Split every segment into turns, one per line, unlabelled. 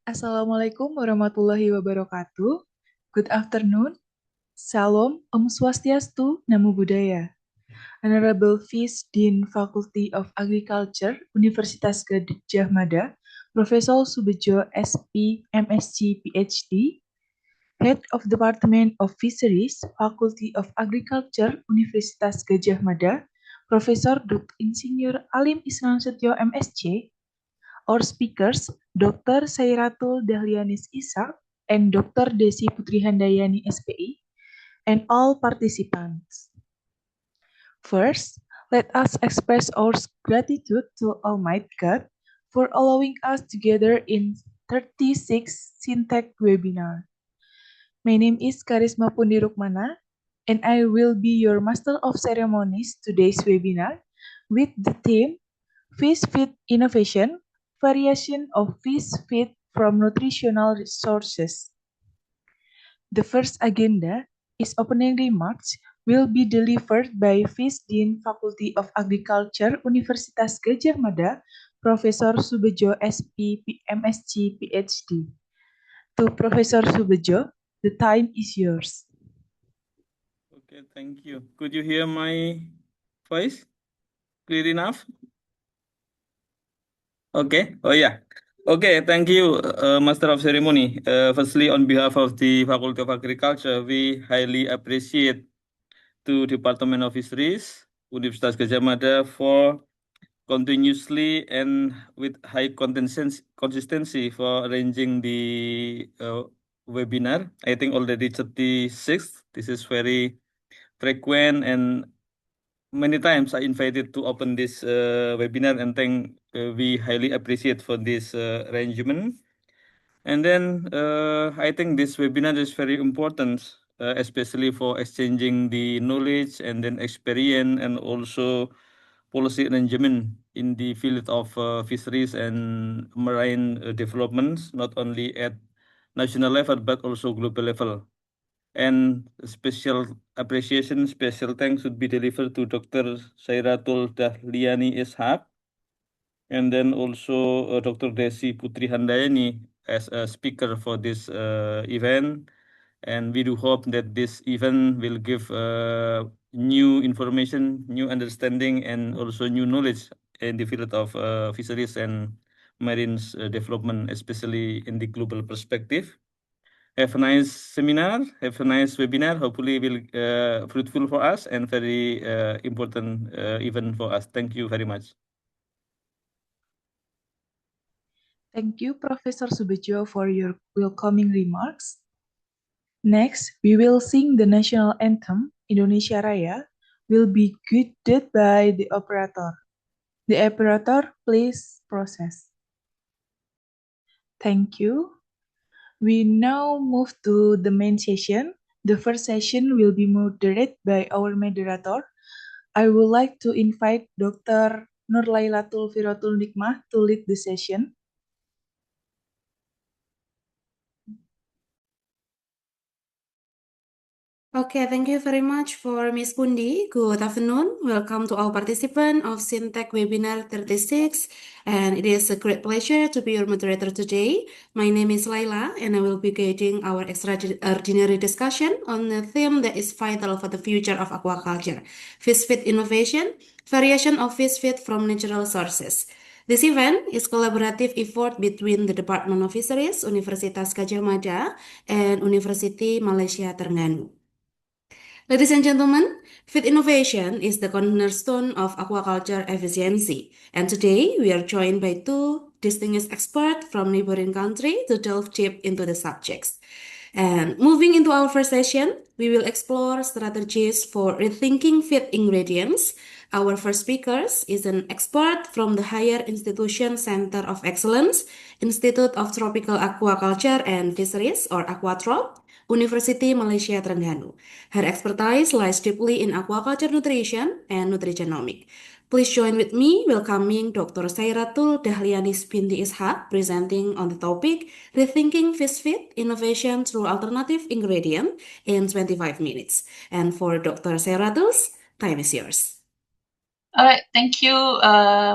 Assalamualaikum warahmatullahi wabarakatuh. Good afternoon. Salam, Om Swastiastu, Namo Buddhaya. Honorable Vice Dean Faculty of Agriculture, Universitas Gadjah Mada, Profesor Subedjo S.Pi, MSc, PhD, Head of Department of Fisheries, Faculty of Agriculture, Universitas Gadjah Mada, Profesor Dr. Insinyur Alim Islam Setio, MSc, our speakers, Dr. Sairatul Dahlianis Ishak and Dr. Desy Putri Handayani S.Pi, and all participants. First, let us express our gratitude to Almighty God for allowing us together in 36 SinnTech webinar. My name is Karisma Pundi Rukmana, and I will be your Master of Ceremonies today's webinar with the theme Fish Feed Innovation, Variation of Fish Feed from Nutritional Resources. The first agenda is opening remarks will be delivered by Vice Dean Faculty of Agriculture, Universitas Gadjah Mada, Profesor Subedjo S.P. MSc, PhD. To Professor Subedjo, the time is yours.
Okay, thank you. Could you hear my voice clear enough? Okay. Oh yeah. Okay. Thank you, Master of Ceremony. Firstly, on behalf of the Faculty of Agriculture, we highly appreciate to Department of Fisheries, Universitas Gadjah Mada for continuously and with high consistency for arranging the webinar. I think already 36th. This is very frequent and many times I invited to open this webinar and we highly appreciate for this arrangement. And then I think this webinar is very important, especially for exchanging the knowledge and then experience and also policy arrangement in the field of fisheries and marine developments, not only at national level but also global level. And special appreciation, special thanks should be delivered to Dr. Sairatul Ishak, and then also Dr. Desy Putri Handayani as a speaker for this event. And we do hope that this event will give new information, new understanding, and also new knowledge in the field of fisheries and marine development, especially in the global perspective. Have a nice seminar, have a nice webinar. Hopefully will fruitful for us and very important event for us. Thank you very much.
Thank you, Professor Subedjo, for your welcoming remarks. Next, we will sing the national anthem, Indonesia Raya, will be guided by the operator. The operator, please process. Thank you. We now move to the main session. The first session will be moderated by our moderator. I would like to invite Dr. Nurlailatul Firotul Nikmah to lead the session.
Okay, thank you very much for Ms. Pundi. Good afternoon. Welcome to all participants of SinnTech webinar 36. And it is a great pleasure to be your moderator today. My name is Laila, and I will be guiding our extraordinary discussion on a theme that is vital for the future of aquaculture: fish feed innovation, variation of fish feed from natural sources. This event is collaborative effort between the Department of Fisheries, Universitas Gadjah Mada, and Universiti Malaysia Terengganu. Ladies and gentlemen, feed innovation is the cornerstone of aquaculture efficiency, and today we are joined by two distinguished experts from neighboring country to delve deep into the subjects. And moving into our first session, we will explore strategies for rethinking feed ingredients. Our first speaker is an expert from the Higher Institution Center of Excellence, Institute of Tropical Aquaculture and Fisheries, or AKUATROP, Universiti Malaysia Terengganu. Her expertise lies deeply in aquaculture nutrition and nutrigenomics. Please join with me welcoming Dr. Sairatul Dahlianis binti Ishak presenting on the topic Rethinking Fish Feed Innovation Through Alternative Ingredient in 25 minutes. And for Dr. Sairatul, time is yours.
All right, thank you,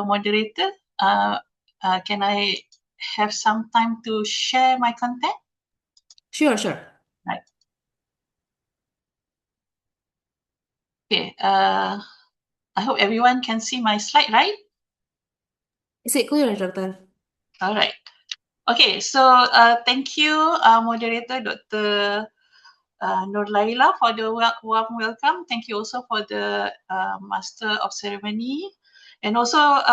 moderator. Can I have some time to share my content?
Sure, sure.
Right. Okay. I hope everyone can see my slide, right?
Is it clear, Doctor?
All right. Okay, so thank you, moderator Dr. Nur Laila, for the warm welcome. Thank you also for the Master of Ceremony, and also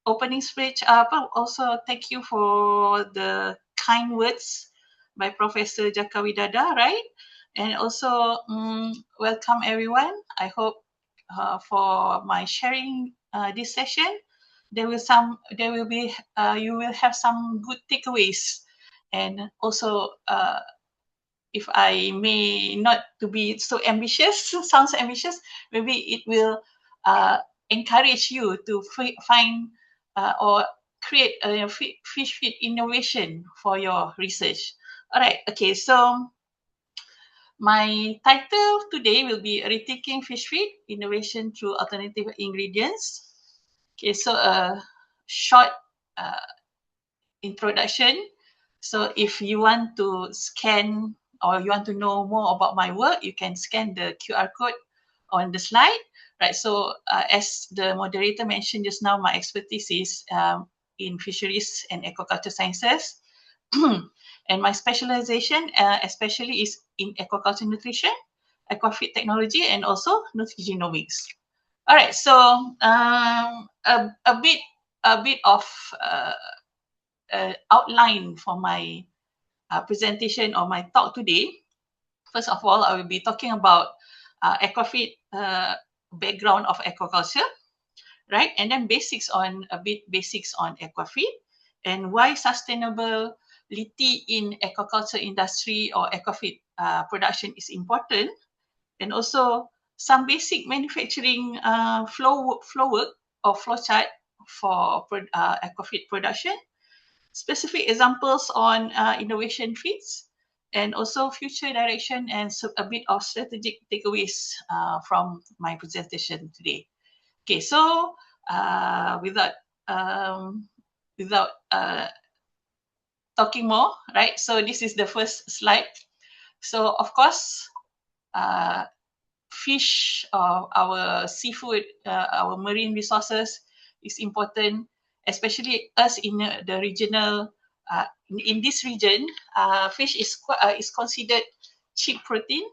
opening speech. Also thank you for the kind words by Professor Jaka Widada, right? And also welcome everyone. I hope for my sharing this session, you will have some good takeaways, and also if I may not to be so ambitious, sounds ambitious, maybe it will encourage you to find or create a fish feed innovation for your research. All right, okay, so my title today will be Rethinking Fish Feed, Innovation Through Alternative Ingredients. Okay, so a short introduction. So if you want to scan or you want to know more about my work, you can scan the QR code on the slide. Right. So as the moderator mentioned just now, my expertise is in fisheries and aquaculture sciences. And my specialization especially is in aquaculture nutrition, aquafeed technology, and also nutrigenomics. All right. So a bit of outline for my presentation or my talk today. First of all, I will be talking about aquafeed background of aquaculture, right? And then basics on aquafeed and why sustainability in aquaculture industry or aquafeed production is important, and also some basic manufacturing flow work or flow chart for aquafeed production, specific examples on innovation feeds, and also future direction and a bit of strategic takeaways from my presentation today. Okay, so without talking more, right? So this is the first slide. So of course, fish, our seafood, our marine resources is important, especially us in the regional. In this region, fish is considered cheap protein,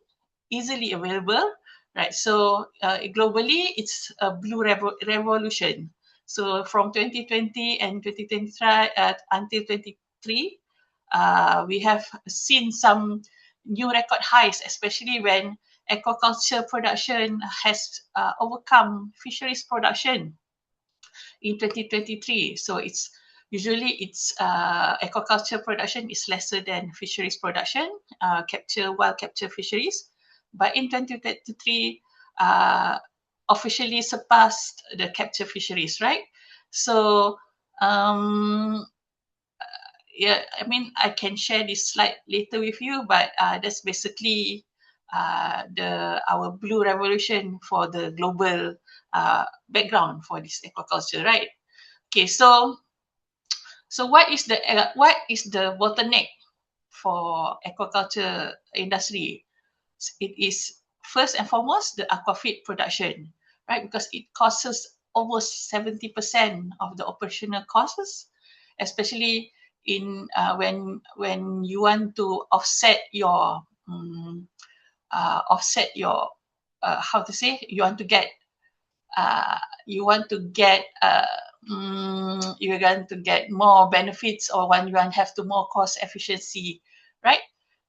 easily available, right? So globally, it's a blue revolution. So from 2020 and 2023 until 2023, we have seen some new record highs, especially when aquaculture production has overcome fisheries production in 2023. So it's usually aquaculture production is lesser than fisheries production, wild capture fisheries. But in 2023, officially surpassed the capture fisheries, right? So yeah, I mean, I can share this slide later with you, but that's basically our blue revolution for the global background for this aquaculture, right? Okay, so what is the bottleneck for aquaculture industry? It is first and foremost the aquafeed production, right? Because it costs almost 70% of the operational costs, especially in when you want to offset your how to say, you want to get you're going to get more benefits, or when you want to have to more cost efficiency, right?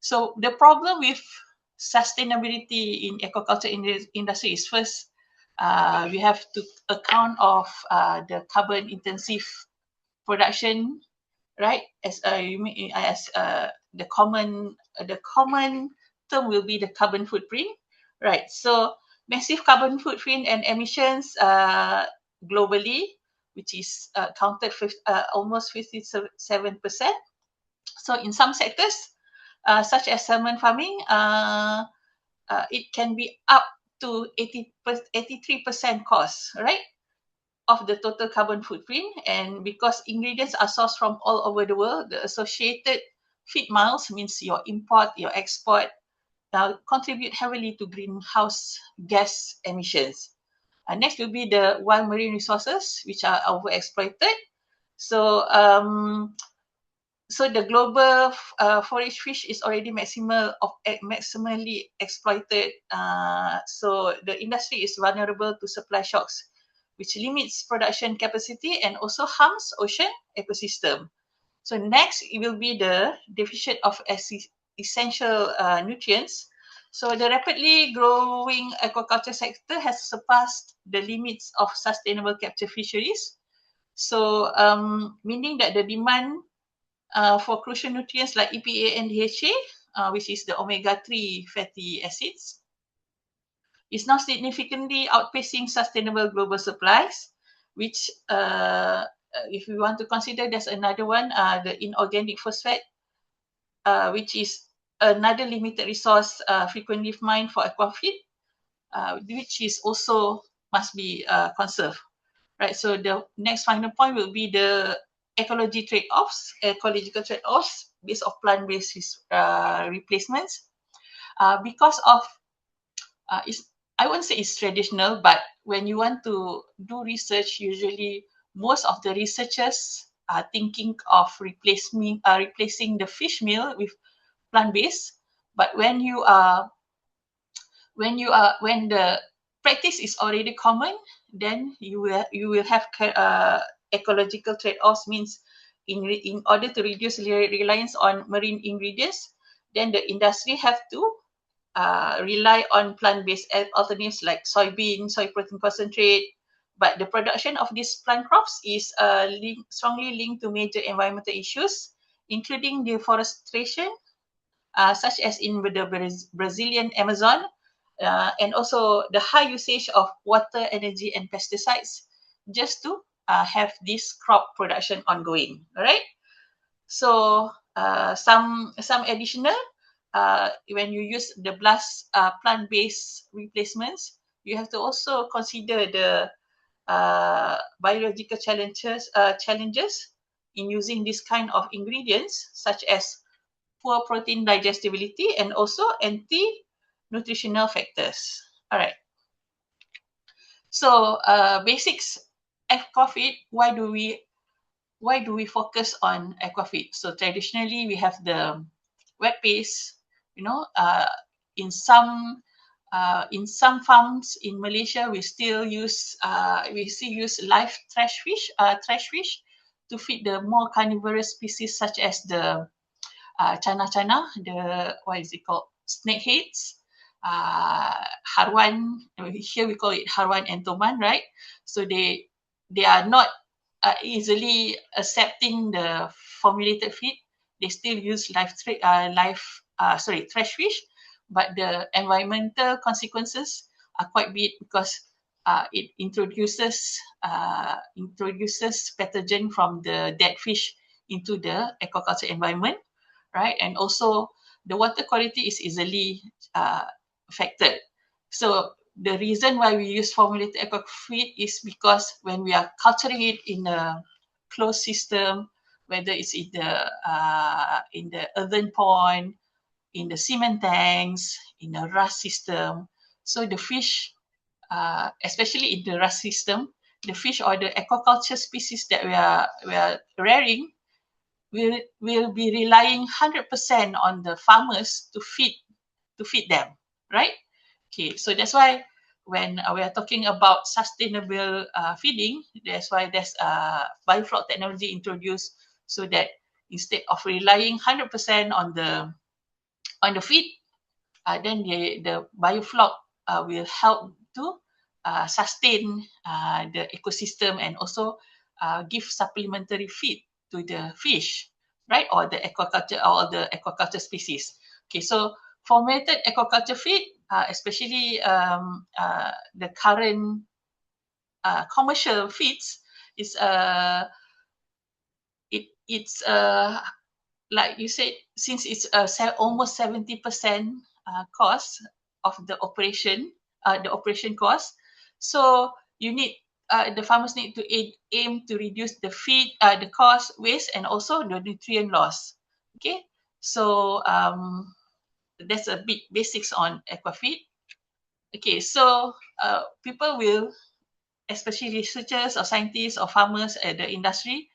So the problem with sustainability in aquaculture industry is first we have to account of the carbon intensive production, right? As the common term will be the carbon footprint, right? So massive carbon footprint and emissions globally, which is counted almost 57%. So in some sectors, such as salmon farming, it can be up to 83% cost, right? of the total carbon footprint, and because ingredients are sourced from all over the world, the associated feed miles, means your import, your export, contribute heavily to greenhouse gas emissions. Next will be the wild marine resources, which are overexploited. So the global forage fish is already maximally exploited. So the industry is vulnerable to supply shocks, which limits production capacity and also harms ocean ecosystem. So next, it will be the deficit of essential nutrients. So the rapidly growing aquaculture sector has surpassed the limits of sustainable capture fisheries. So meaning that the demand for crucial nutrients like EPA and DHA, which is the omega-3 fatty acids, is now significantly outpacing sustainable global supplies, which if we want to consider, there's another one, the inorganic phosphate, which is another limited resource frequently mined for aquafeed, which is also must be conserved. Right. So the next final point will be the ecological trade-offs based on plant-based replacements. Because of I won't say it's traditional, but when you want to do research, usually most of the researchers are thinking of replacing the fish meal with plant-based. But when the practice is already common, then you will have ecological trade-offs, means in order to reduce reliance on marine ingredients, then the industry have to rely on plant-based alternatives like soybean, soy protein concentrate. But the production of these plant crops is strongly linked to major environmental issues, including deforestation, such as in the Brazilian Amazon, and also the high usage of water, energy, and pesticides, just to have this crop production ongoing. All right. So some additional, when you use the plant-based replacements, you have to also consider the biological challenges in using this kind of ingredients, such as poor protein digestibility and also anti-nutritional factors. All right. So basics aquafeed. Why do we focus on aquafeed? So traditionally we have the wet paste. In some farms in Malaysia, we still use live trash fish to feed the more carnivorous species, such as the chana, the what is it called, snakeheads, harwan. Here we call it harwan and toman, right? So they are not easily accepting the formulated feed. They still use trash fish, but the environmental consequences are quite big, because it introduces pathogen from the dead fish into the aquaculture environment, right? And also the water quality is easily affected. So the reason why we use formulated aquafeed is because when we are culturing it in a closed system, whether it's in the earthen pond, in the cement tanks, in a rust system, so the fish, especially in the rust system, the fish or the aquaculture species that we are rearing will be relying 100% on the farmers to feed them, right? Okay, so that's why when we are talking about sustainable feeding, that's why there's biofloc technology introduced, so that instead of relying 100% on the feed, then the biofloc will help to sustain the ecosystem, and also give supplementary feed to the fish, right? Or the aquaculture species. Okay, so formulated aquaculture feed, especially the current commercial feeds, is it's like you said, since it's almost 70% cost of the operation cost, so you need the farmers need to aim to reduce the feed, the cost, waste, and also the nutrient loss. Okay, so that's a bit basics on aquafeed. Okay, so people will, especially researchers or scientists or farmers at the industry,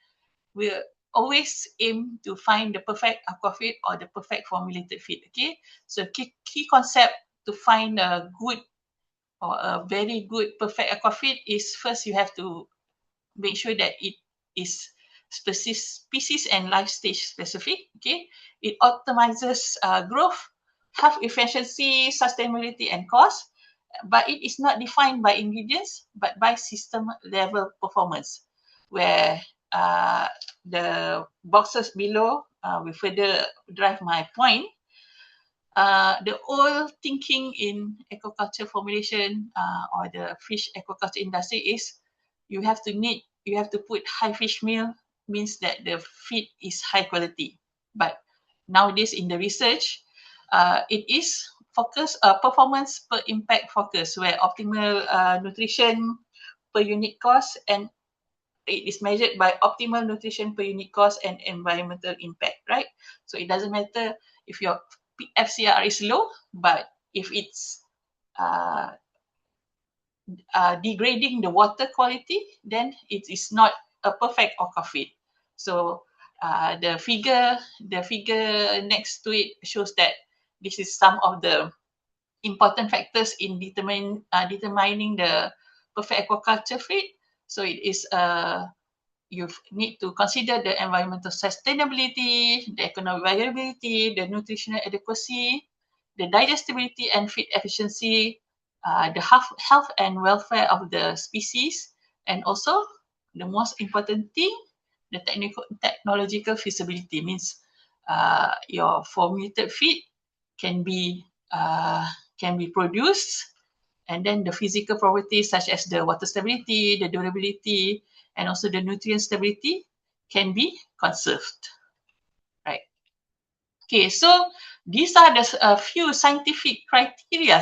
will always aim to find the perfect aquafeed or the perfect formulated feed. Okay, so key concept to find a good or a very good perfect aquafeed is, first you have to make sure that it is species and life stage specific. Okay, it optimizes growth, health efficiency, sustainability, and cost, but it is not defined by ingredients but by system level performance, where the boxes below will further drive my point. The old thinking in aquaculture formulation or the fish aquaculture industry is you have to put high fish meal, means that the feed is high quality. But nowadays in the research, it is performance per impact focus, where optimal nutrition per unit cost, and it is measured by optimal nutrition per unit cost and environmental impact, right? So it doesn't matter if your FCR is low, but if it's degrading the water quality, then it is not a perfect aquafeed. So the figure next to it shows that this is some of the important factors in determining the perfect aquaculture feed. So it is you need to consider the environmental sustainability, the economic viability, the nutritional adequacy, the digestibility and feed efficiency, the health and welfare of the species, and also the most important thing, the technological feasibility, means your formulated feed can be produced, and then the physical properties such as the water stability, the durability, and also the nutrient stability can be conserved, right? Okay, so these are the few scientific criteria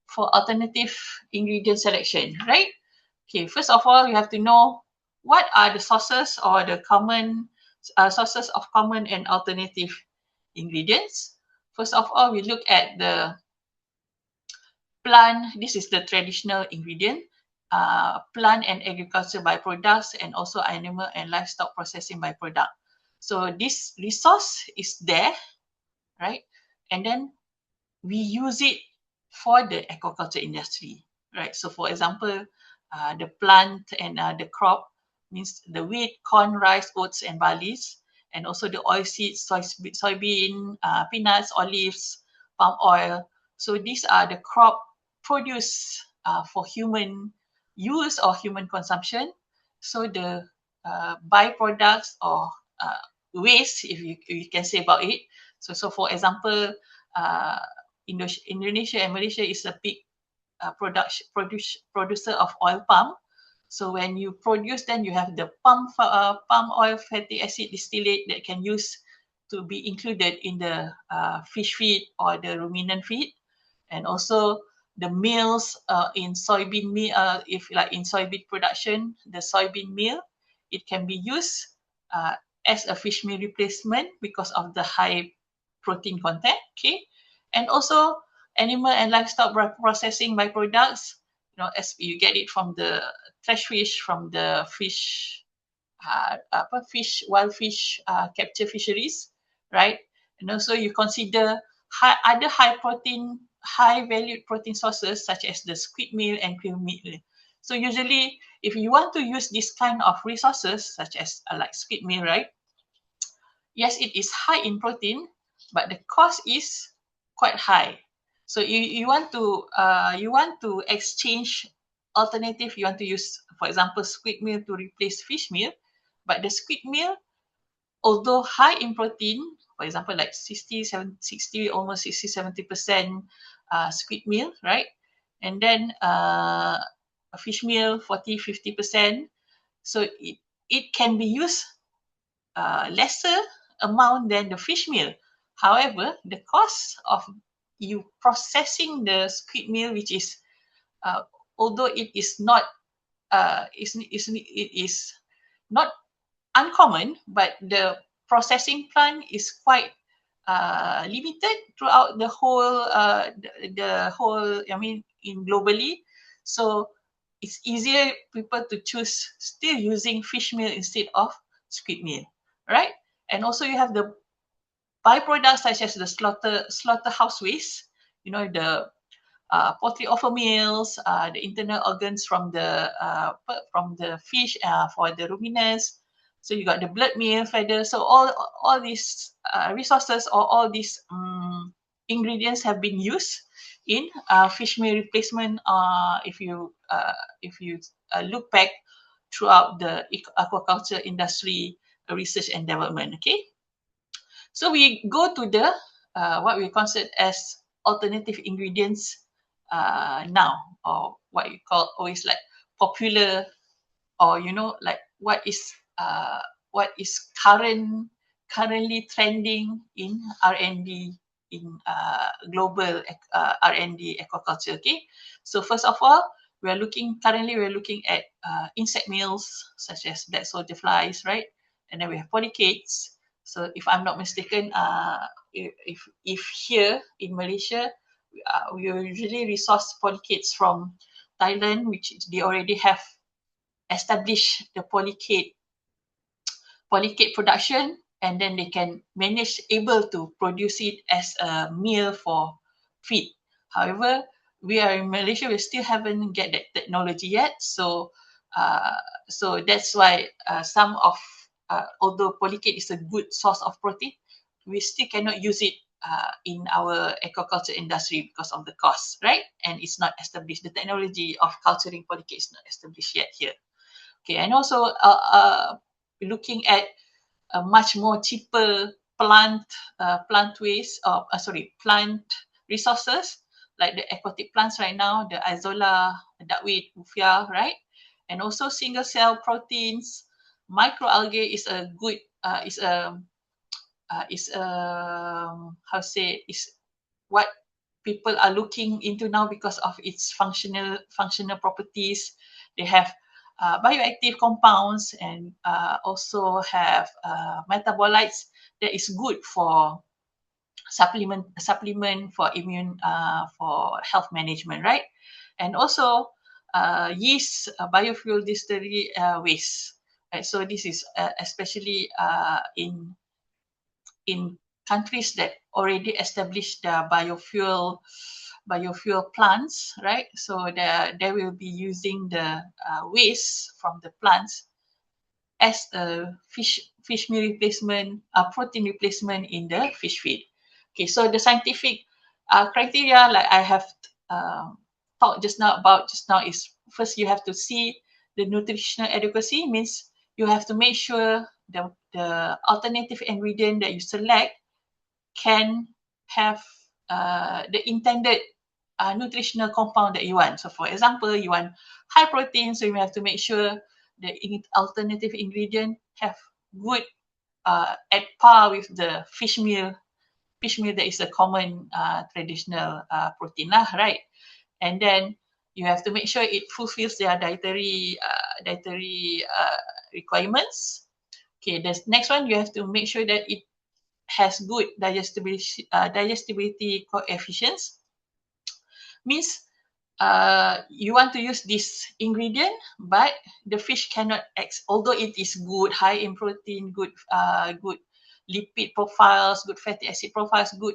for alternative ingredient selection, right? Okay, first of all, you have to know what are the sources or the common sources of common and alternative ingredients. First of all, we look at the plant. This is the traditional ingredient, plant and agriculture byproducts, and also animal and livestock processing byproduct. So this resource is there, right? And then we use it for the aquaculture industry, right? So for example, the plant and the crop means the wheat, corn, rice, oats, and barleys, and also the oil seeds, soybean, peanuts, olives, palm oil. So these are the crop produced for human use or human consumption. So the byproducts or waste, if you can say about it. So for example, Indonesia and Malaysia is a big producer of oil palm. So when you produce, then you have the palm oil fatty acid distillate that can use to be included in the fish feed or the ruminant feed, and also the meals in soybean meal. If like in soybean production, the soybean meal, it can be used as a fish meal replacement because of the high protein content. Okay, and also animal and livestock processing byproducts. You know, as you get it from the trash fish, from the fish, wild fish capture fisheries, right? And also you consider other high valued protein sources such as the squid meal and krill meal. So usually, if you want to use this kind of resources such as like squid meal, right? Yes, it is high in protein, but the cost is quite high. So you want to exchange alternative. You want to use, for example, squid meal to replace fish meal, but the squid meal, although high in protein, for example, like 60, almost 60-70% squid meal, right? And then a fish meal 40-50%. So it can be used lesser amount than the fish meal. However, the cost of you processing the squid meal, which is although it is not it is not uncommon, but the processing plant is quite limited throughout the whole I mean in globally. So it's easier people to choose still using fish meal instead of squid meal, right? And also you have the byproducts such as the slaughterhouse waste, you know, the poultry offal meals, the internal organs from the fish for the ruminants. So you got the blood meal, feathers. So all these resources or all these ingredients have been used in fish meal replacement. If you look back throughout the aquaculture industry research and development. Okay, so we go to the what we consider as alternative ingredients now, or what you call always like popular, or you know, like what is currently trending in R&D, in global R&D aquaculture. Okay, so first of all, currently we're looking at insect meals such as black soldier flies, right? And then we have polychaetes. So if I'm not mistaken, if here in Malaysia, we usually resource polychaetes from Thailand, which they already have established the polychaete production, and then they can able to produce it as a meal for feed. However, we are in Malaysia, we still haven't get that technology yet. So that's why some of although polychaete is a good source of protein, we still cannot use it in our aquaculture industry because of the cost, right? And it's not established. The technology of culturing polychaete is not established yet here. Okay, and also looking at a much more cheaper plant resources like the aquatic plants right now, the isola, duckweed, ufia, right? And also single cell proteins. Microalgae is a good is what people are looking into now because of its functional properties. They have bioactive compounds and also have metabolites that is good for supplement for immune for health management, right? And also yeast biofuel distillery waste, right? So this is especially in countries that already established the biofuel plants, right? So they will be using the waste from the plants as a fish meal replacement, protein replacement in the fish feed. Okay, so the scientific criteria, like I have talked just now is first you have to see the nutritional adequacy, means you have to make sure the alternative ingredient that you select can have the intended nutritional compound that you want. So for example, you want high protein, so you have to make sure the alternative ingredient have good at par with the fish meal that is a common traditional protein, right? And then you have to make sure it fulfills their dietary requirements. Okay, the next one, you have to make sure that it has good digestibility coefficients. Means you want to use this ingredient, but the fish cannot, although it is good, high in protein, good lipid profiles, good fatty acid profiles, good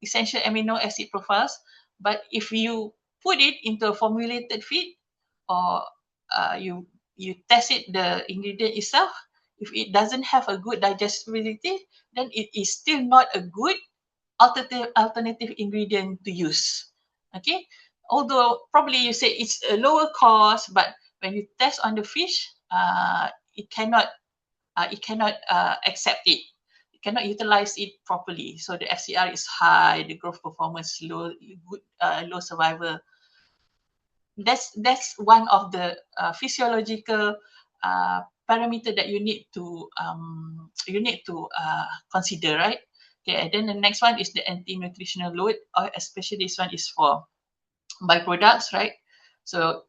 essential amino acid profiles, but if you put it into a formulated feed, or you test it, the ingredient itself, if it doesn't have a good digestibility, then it is still not a good alternative ingredient to use. Okay, although probably you say it's a lower cost, but when you test on the fish, it cannot accept it. It cannot utilize it properly. So the FCR is high, the growth performance low, good, low survival. That's one of the physiological parameter that you need to consider, right? Okay, and then the next one is the anti-nutritional load, especially this one is for byproducts, right? So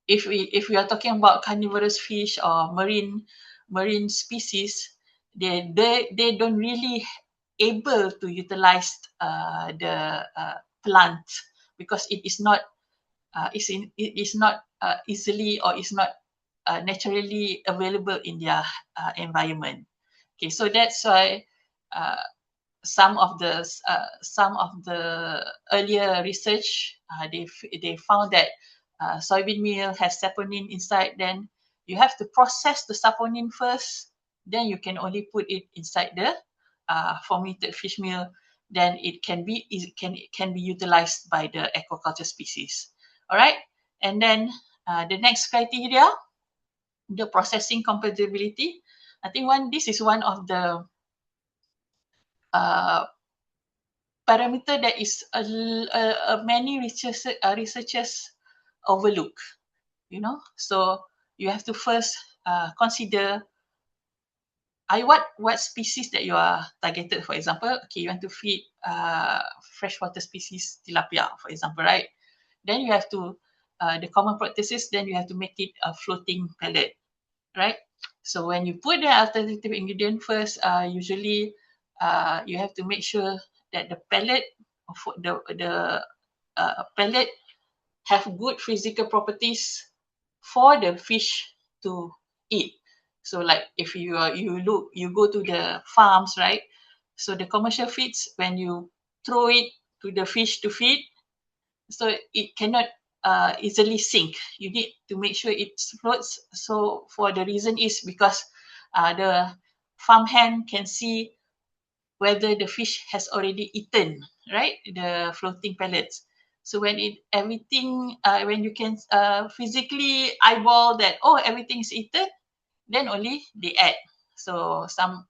if we are talking about carnivorous fish or marine species, they don't really able to utilize the plant, because it is not easily, or is not naturally available in their environment. Okay, so that's why some of the earlier research, they found that soybean meal has saponin inside. Then you have to process the saponin first, then you can only put it inside the fermented fish meal. Then it can be utilized by the aquaculture species. All right, and then the next criteria, the processing compatibility. I think this is one of the parameter that is many researchers overlook. So you have to first consider what species that you are targeted. For example, okay, you want to feed freshwater species tilapia, for example, right? Then you have to the common practices. Then you have to make it a floating pellet, right? So when you put the alternative ingredient first, usually you have to make sure that the pellet pellet have good physical properties for the fish to eat. So like if you go to the farms, right? So the commercial feeds, when you throw it to the fish to feed, so it cannot easily sink. You need to make sure it floats. So for the reason is because the farmhand can see whether the fish has already eaten, right, the floating pellets. So when when you can physically eyeball that, oh, everything is eaten, then only they add. So some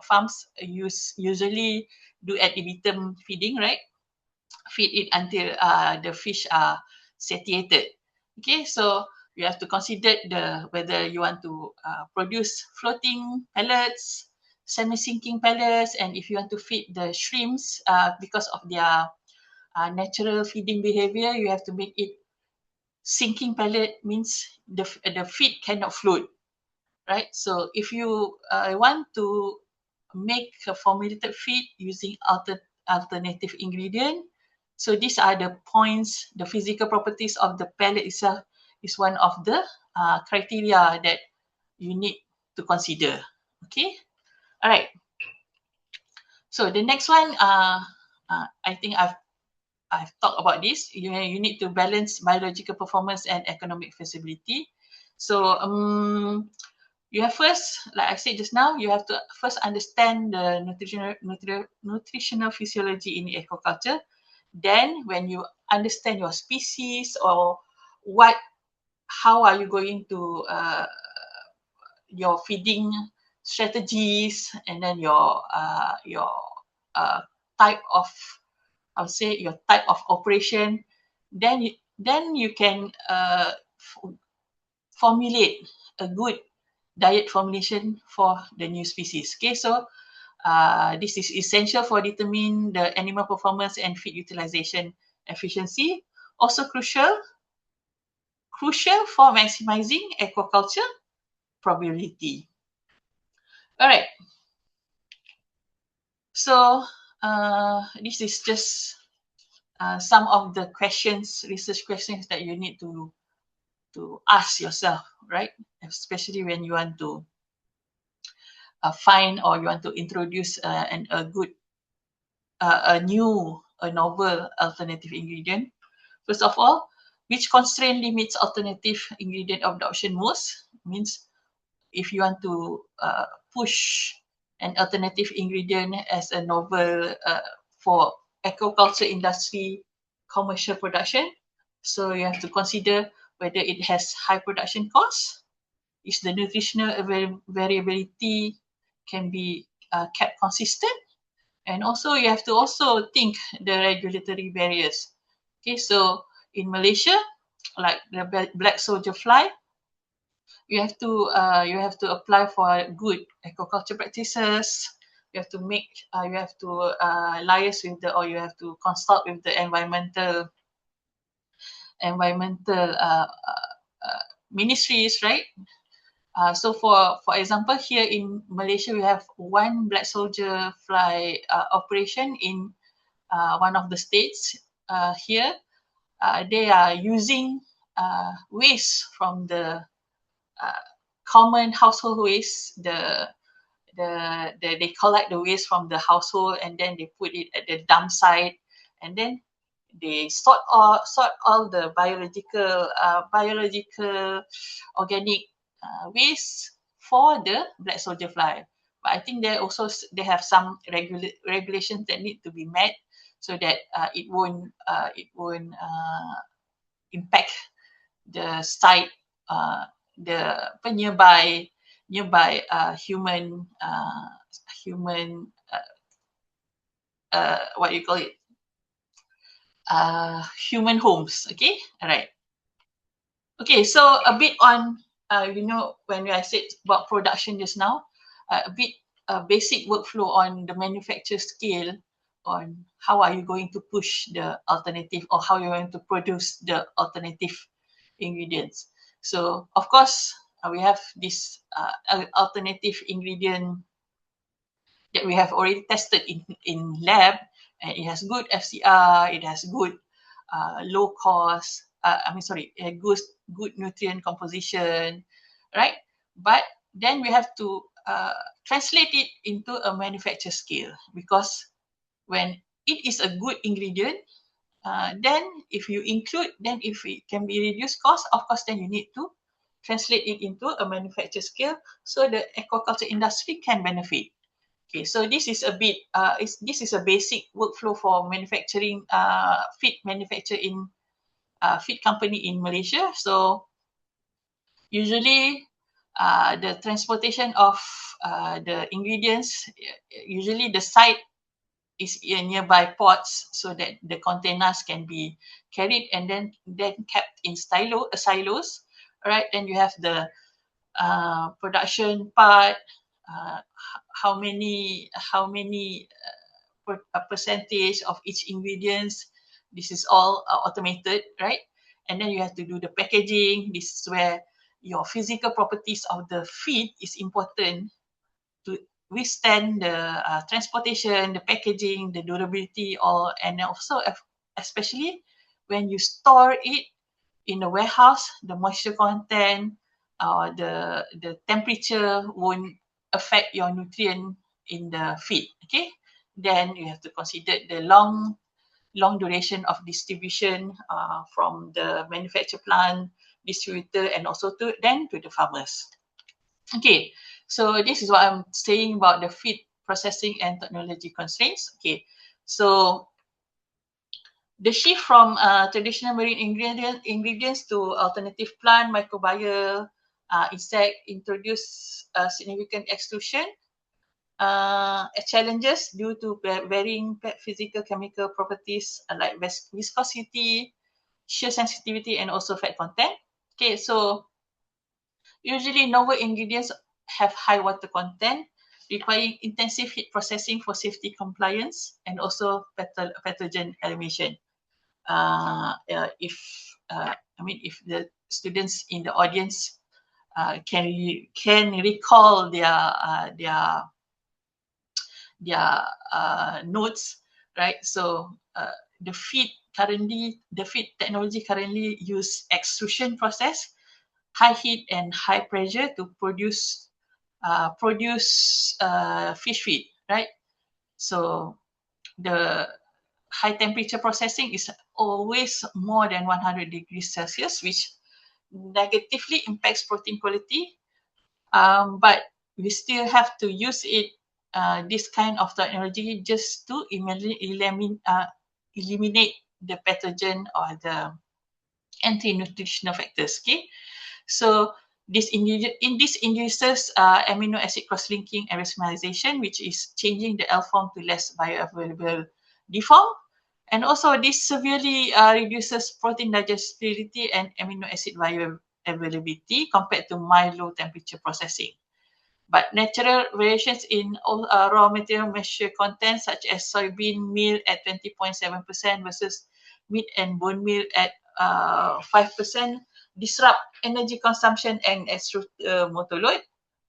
farms usually do ad libitum feeding, right? Feed it until the fish are satiated. Okay, so you have to consider whether you want to produce floating pellets, semi-sinking pellets, and if you want to feed the shrimps because of their natural feeding behavior, you have to make it sinking pellet, means the feed cannot float, right? So if you want to make a formulated feed using alternative ingredient, so these are the points. The physical properties of the pellet itself is one of the criteria that you need to consider. Okay, all right. So the next one, I think I've talked about this. You need to balance biological performance and economic feasibility. So you have first, like I said just now, you have to first understand the nutritional physiology in aquaculture. Then when you understand your species, or how are you going to your feeding strategies, and then your type of, I would say, your type of operation, then you can formulate a good diet formulation for the new species. Okay, so this is essential for determining the animal performance and feed utilization efficiency. Also crucial for maximizing aquaculture probability. All right. So this is just some of the research questions that you need to ask yourself, right? Especially when you want to find, or you want to introduce a novel alternative ingredient. First of all, which constraint limits alternative ingredient adoption most? Means if you want to push an alternative ingredient as a novel for aquaculture industry commercial production, so you have to consider whether it has high production costs, is the nutritional variability can be kept consistent, and also you have to also think the regulatory barriers. Okay, so in Malaysia, like the black soldier fly, you have to apply for good aquaculture practices. You have to liaise with or you have to consult with the environmental environmental ministries, right? So for example, here in Malaysia, we have one black soldier fly operation in one of the states here. They are using waste from the common household waste. They collect the waste from the household and then they put it at the dump site, and then they sort all the biological organic waste for the black soldier fly. But I think they have some regulations that need to be met so that it won't impact the site, the nearby human what you call it, human homes. Okay, all right. Okay, so a bit on when I said about production just now, a bit basic workflow on the manufacture scale, on how are you going to push the alternative, or how you're going to produce the alternative ingredients. So of course we have this alternative ingredient that we have already tested in lab, and it has good FCR, it has good low cost, good nutrient composition, right? But then we have to translate it into a manufacture scale, because when it is a good ingredient, then if you include, then if it can be reduced cost, of course, then you need to translate it into a manufacture scale so the aquaculture industry can benefit. Okay, so this is a bit, this is a basic workflow for manufacturing, feed manufacture in feed company in Malaysia. So usually the transportation of the ingredients, usually the site is in nearby ports so that the containers can be carried and then kept in silos, right? Then you have the production part, how many percentage of each ingredients. This is all automated, right? And then you have to do the packaging. This is where your physical properties of the feed is important to withstand the transportation, the packaging, the durability, all, and also especially when you store it in the warehouse, the moisture content, the temperature won't affect your nutrient in the feed. Okay, then you have to consider the long duration of distribution from the manufacture plant, distributor, and also to the farmers. Okay, so this is what I'm saying about the feed processing and technology constraints. Okay, so the shift from traditional marine ingredients to alternative plant, microbial, insect introduce significant exclusion challenges due to varying physical chemical properties like viscosity, shear sensitivity, and also fat content. Okay, so usually novel ingredients have high water content, requiring intensive heat processing for safety compliance and also pathogen elimination. If the students in the audience can recall their notes, right? So the feed technology currently use extrusion process, high heat and high pressure to produce fish feed, right? So the high temperature processing is always more than 100 degrees Celsius, which negatively impacts protein quality. But we still have to use it, this kind of technology, just to eliminate the pathogen or the anti-nutritional factors. Okay, so this induces amino acid cross-linking and racemalization, which is changing the L form to less bioavailable D form. And also this severely reduces protein digestibility and amino acid bioavailability compared to mild low temperature processing. But natural variations in all raw material moisture content, such as soybean meal at 20.7% versus meat and bone meal at 5% disrupt energy consumption and extrude motor load.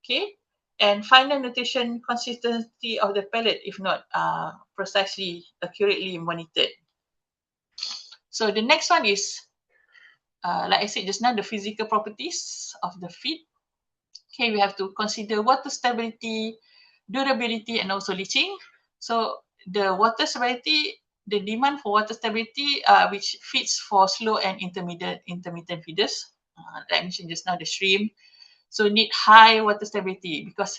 Okay, and final nutrition consistency of the pellet if not precisely accurately monitored. So the next one is, like I said just now, the physical properties of the feed. Okay, we have to consider water stability, durability, and also leaching. So the water stability, the demand for water stability, which fits for slow and intermittent feeders, like I mentioned just now, the shrimp. So need high water stability because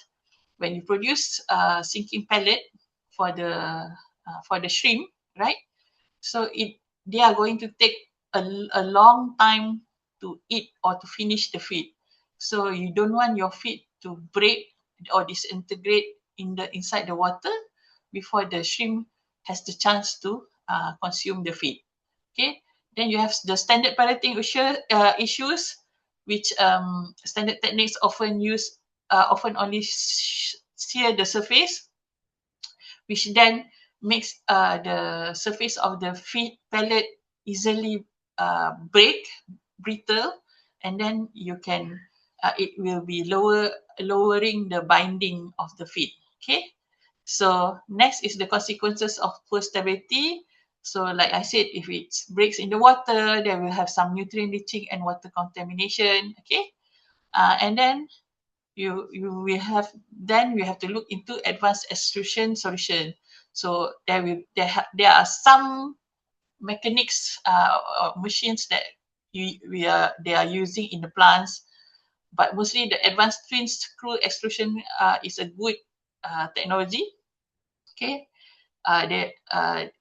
when you produce sinking pellet for the shrimp, right? So they are going to take a long time to eat or to finish the feed. So you don't want your feed to break or disintegrate inside the water before the shrimp has the chance to consume the feed. Okay. Then you have the standard pelleting issues, which standard techniques often only sear the surface, which then makes the surface of the feed pellet easily brittle, and then it will be lowering the binding of the feed. Okay, so next is the consequences of poor stability. So like I said, if it breaks in the water, there will have some nutrient leaching and water contamination. Okay, and then we have to look into advanced extrusion solution. So there are some mechanics machines that they are using in the plants, but mostly the advanced twin screw extrusion is a good technology. Okay,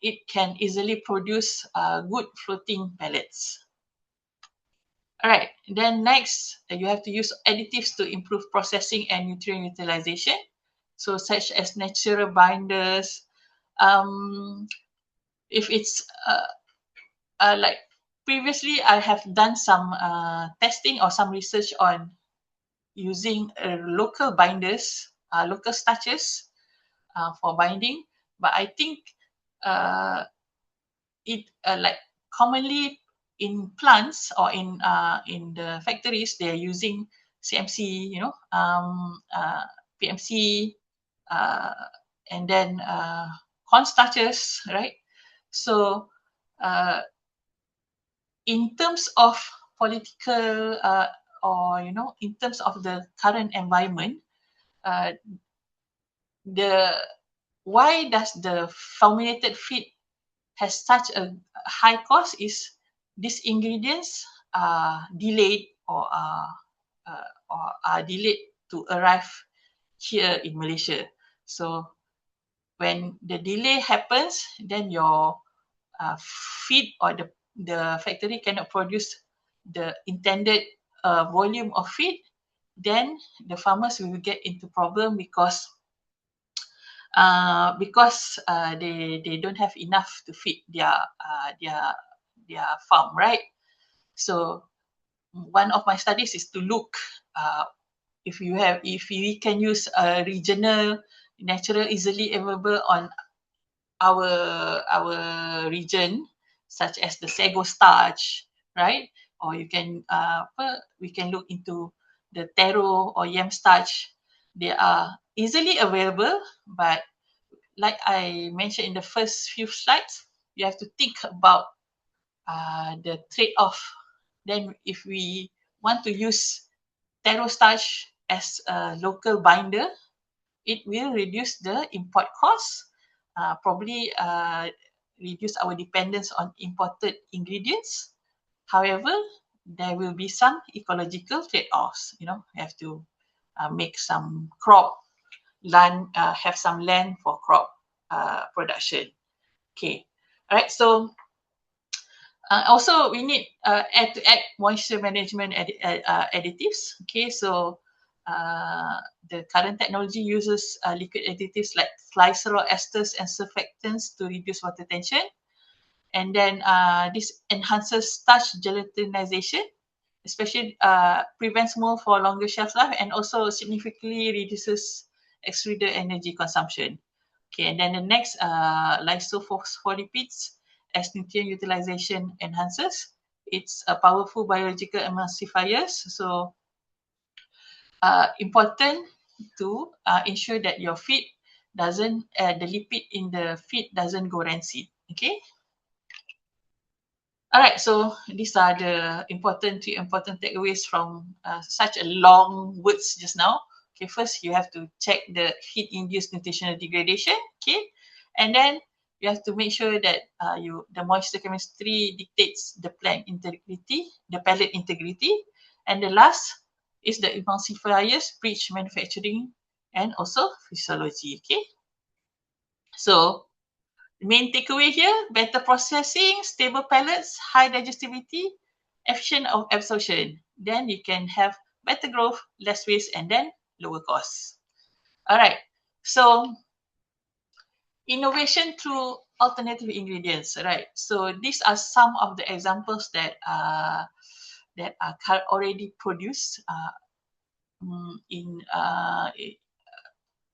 it can easily produce good floating pellets. All right, then next, you have to use additives to improve processing and nutrient utilization. So such as natural binders. If it's like previously, I have done some testing or some research on using local binders, local starches for binding. But I think like commonly in plants or in the factories, they're using CMC, PMC, and then corn starches, right? So in terms of political or in terms of the current environment, why does the formulated feed has such a high cost is these ingredients are delayed or are delayed to arrive here in Malaysia. So when the delay happens, then your feed or the factory cannot produce the intended volume of feed, then the farmers will get into problem because they don't have enough to feed their farm, right? So one of my studies is to look if we can use a regional, natural, easily available on our region, such as the sago starch, right? Or we can look into the taro or yam starch. They are easily available, but like I mentioned in the first few slides, you have to think about the trade-off. Then if we want to use taro starch as a local binder, it will reduce the import costs, probably reduce our dependence on imported ingredients. However, there will be some ecological trade-offs. We have to make some crop land, have some land for crop production. Okay, all right. So also we need add moisture management additives. Okay, so the current technology uses liquid additives like glycerol esters and surfactants to reduce water tension, and then this enhances starch gelatinization, especially prevents mold for longer shelf life, and also significantly reduces extruder energy consumption. Okay, and then the next, lysophospholipids as nutrient utilization enhancers. It's a powerful biological emulsifiers. So important to ensure that your feed doesn't, the lipid in the feed doesn't go rancid. Okay. All right, so these are the important takeaways from such a long words just now. Okay, first you have to check the heat-induced nutritional degradation. Okay, and then you have to make sure that the moisture chemistry dictates the plant integrity, the pellet integrity, and the last is the emulsifiers, bridge manufacturing, and also physiology. Okay, so main takeaway here, better processing, stable pellets, high digestibility, efficient of absorption. Then you can have better growth, less waste, and then lower costs. All right. So innovation through alternative ingredients, right? So these are some of the examples that are already produced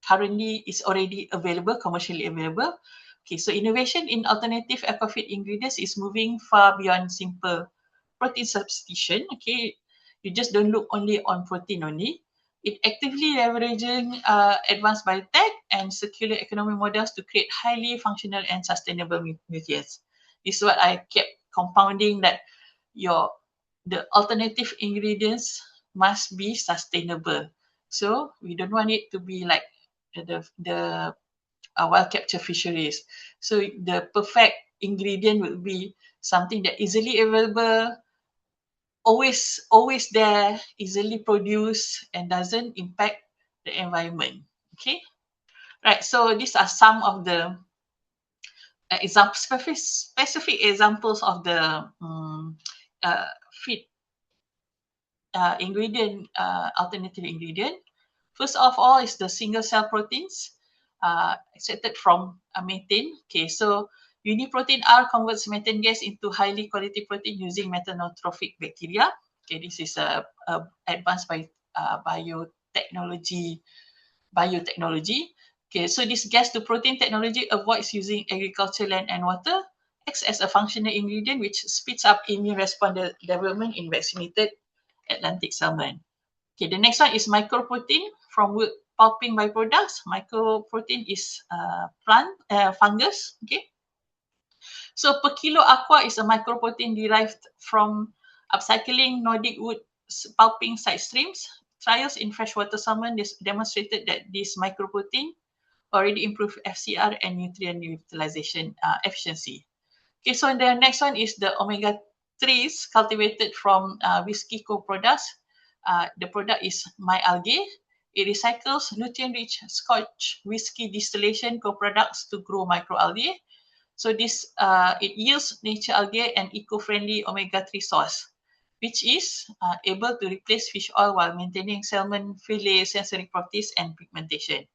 currently is already available, commercially available. Okay, so innovation in alternative aquafeed ingredients is moving far beyond simple protein substitution. Okay, you just don't look only on protein only. It actively leveraging advanced biotech and circular economy models to create highly functional and sustainable nutrients. This is what I kept compounding, that the alternative ingredients must be sustainable. So we don't want it to be like the wild capture fisheries. So the perfect ingredient would be something that easily available, always there, easily produced, and doesn't impact the environment. Okay, right. So these are some of the specific examples of the feed ingredient, alternative ingredient. First of all is the single cell proteins extracted from methane. Okay, so uniprotein R converts methane gas into highly quality protein using methanotrophic bacteria. Okay, this is a advanced biotechnology. Okay, so this gas to protein technology avoids using agricultural land and water, acts as a functional ingredient which speeds up immune response development in vaccinated Atlantic salmon. Okay, the next one is microprotein from wood pulping byproducts. Microprotein is fungus. Okay, so per kilo aqua is a microprotein derived from upcycling Nordic wood pulping side streams. Trials in freshwater salmon demonstrated that this microprotein already improved FCR and nutrient utilization efficiency. Okay, so the next one is the omega-3s cultivated from whiskey co-products. The product is MyAlgae. It recycles nutrient-rich Scotch whiskey distillation co-products to grow microalgae. So this it yields nature algae and eco-friendly omega-3 source, which is able to replace fish oil while maintaining salmon fillet sensory properties and pigmentation.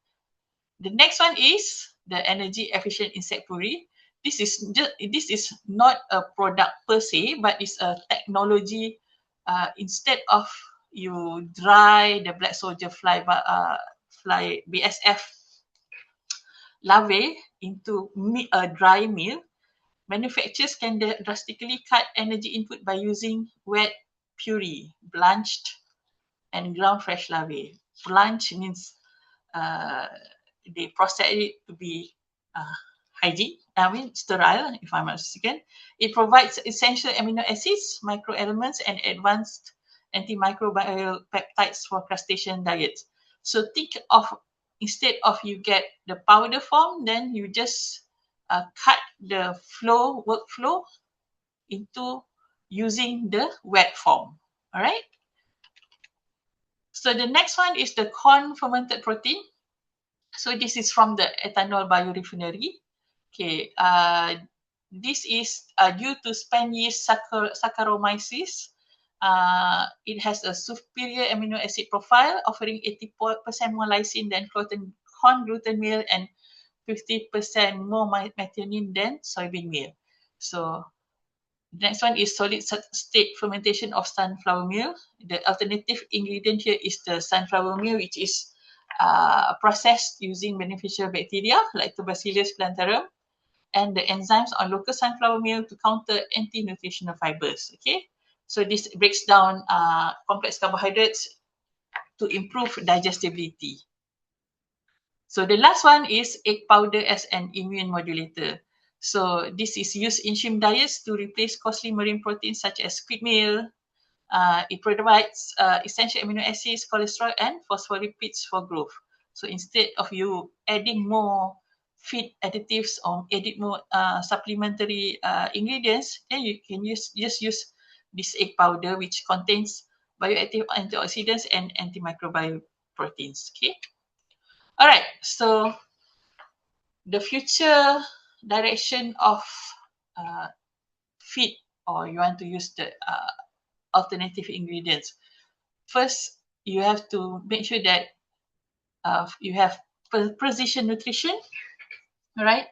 The next one is the energy efficient insect puree. This is not a product per se, but it's a technology. Instead of you dry the black soldier fly BSF larvae into a dry meal, manufacturers can drastically cut energy input by using wet puree, blanched and ground fresh larvae. Blanch means they process it to be sterile, if I'm not mistaken. It provides essential amino acids, microelements, and advanced antimicrobial peptides for crustacean diets. So think of, instead of you get the powder form, then you just cut the workflow into using the wet form. All right. So the next one is the corn fermented protein. So this is from the ethanol biorefinery. Okay, this is due to span yeast Saccharomyces. It has a superior amino acid profile, offering 80% more lysine than corn gluten meal and 50% more methionine than soybean meal. So the next one is solid state fermentation of sunflower meal. The alternative ingredient here is the sunflower meal, which is processed using beneficial bacteria like Lactobacillus plantarum. and the enzymes on local sunflower meal to counter anti-nutritional fibers. Okay, so this breaks down complex carbohydrates to improve digestibility. So the last one is egg powder as an immune modulator. So this is used in shrimp diets to replace costly marine proteins such as squid meal. It provides essential amino acids, cholesterol, and phospholipids for growth. So instead of you adding more feed additives or edit more supplementary ingredients, then you can just use this egg powder, which contains bioactive antioxidants and antimicrobial proteins. Okay. All right. So the future direction of feed, or you want to use the alternative ingredients. First, you have to make sure that you have precision nutrition, right?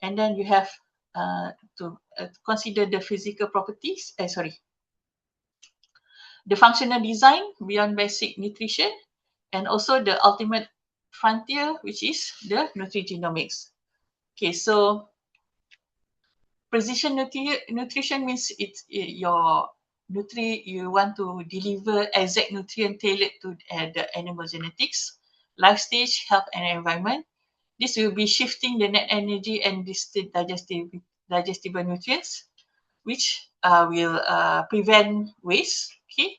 And then you have to consider the physical properties, the functional design beyond basic nutrition, and also the ultimate frontier, which is the nutrigenomics. Okay, so precision nutrition means it's your you want to deliver exact nutrient tailored to the animal genetics, life stage, health, and environment. This will be shifting the net energy and digestible nutrients, which will prevent waste. Okay,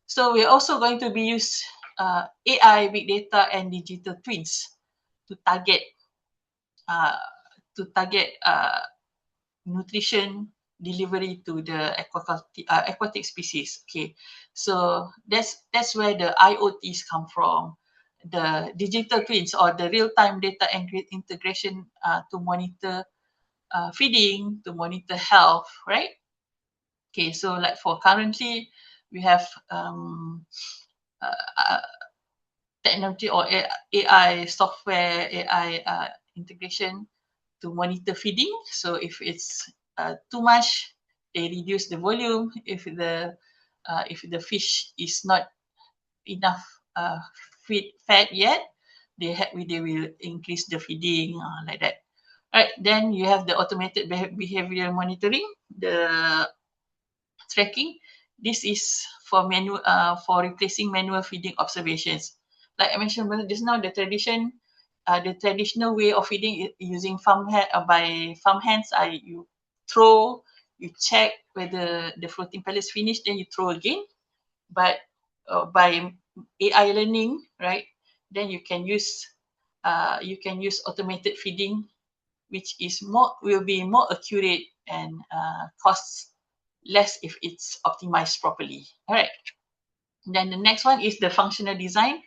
so we're also going to be use AI, big data, and digital twins to target nutrition delivery to the aquatic species. Okay, so that's where the IoTs come from, the digital twins or the real-time data integration to monitor feeding, to monitor health, right? Okay, so like for currently, we have technology or AI software, AI integration to monitor feeding. So if it's too much, they reduce the volume. If the fish is not enough fat yet, they will increase the feeding like that. All right, then you have the automated behavioral monitoring, the tracking. This is for replacing manual feeding observations. Like I mentioned just now, the traditional way of feeding using by farm hands, you throw, you check whether the floating pellets finished, then you throw again. But by AI learning, right, then you can use automated feeding, which will be more accurate and costs less if it's optimized properly. All right. Then the next one is the functional design.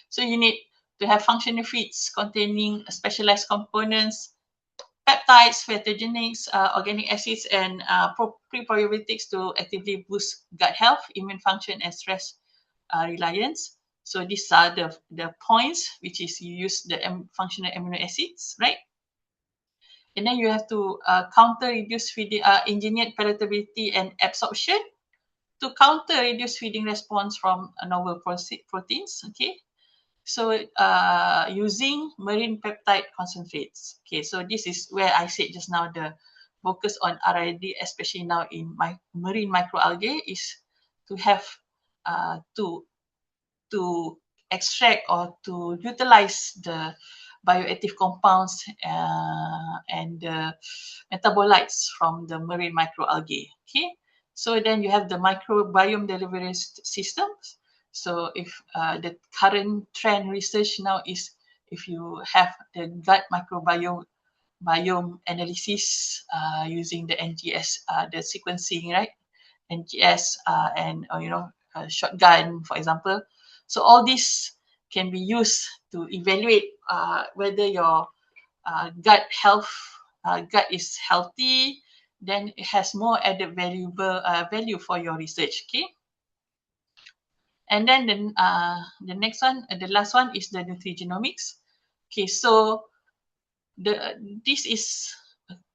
So you need to have functional feeds containing specialized components, peptides, phytogenics, organic acids, and prebiotics to actively boost gut health, immune function, and stress reliance. So these are the points, which is you use the functional amino acids, right? And then you have to counter reduced feeding, engineered palatability and absorption to counter reduced feeding response from novel proteins. Okay, so using marine peptide concentrates. Okay, so this is where I said just now the focus on R&D, especially now in marine microalgae, is to have to extract or to utilize the bioactive compounds and the metabolites from the marine microalgae. Okay, so then you have the microbiome delivery systems. So if the current trend research now is if you have the gut microbiome analysis using the NGS, the sequencing, right? NGS and shotgun, for example. So all this can be used to evaluate whether your gut is healthy. Then it has more added value for your research. Okay. And then the next one, the last one is the nutrigenomics. Okay, so this is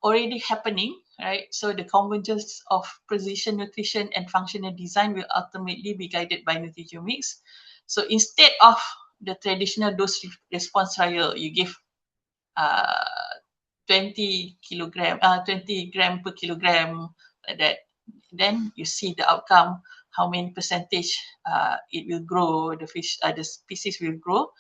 already happening, right? So the convergence of precision nutrition and functional design will ultimately be guided by nutrigenomics. So instead of the traditional dose response trial, you give 20 gram per kilogram, like that. Then you see the outcome, how many percentage it will grow, the fish, the species will grow.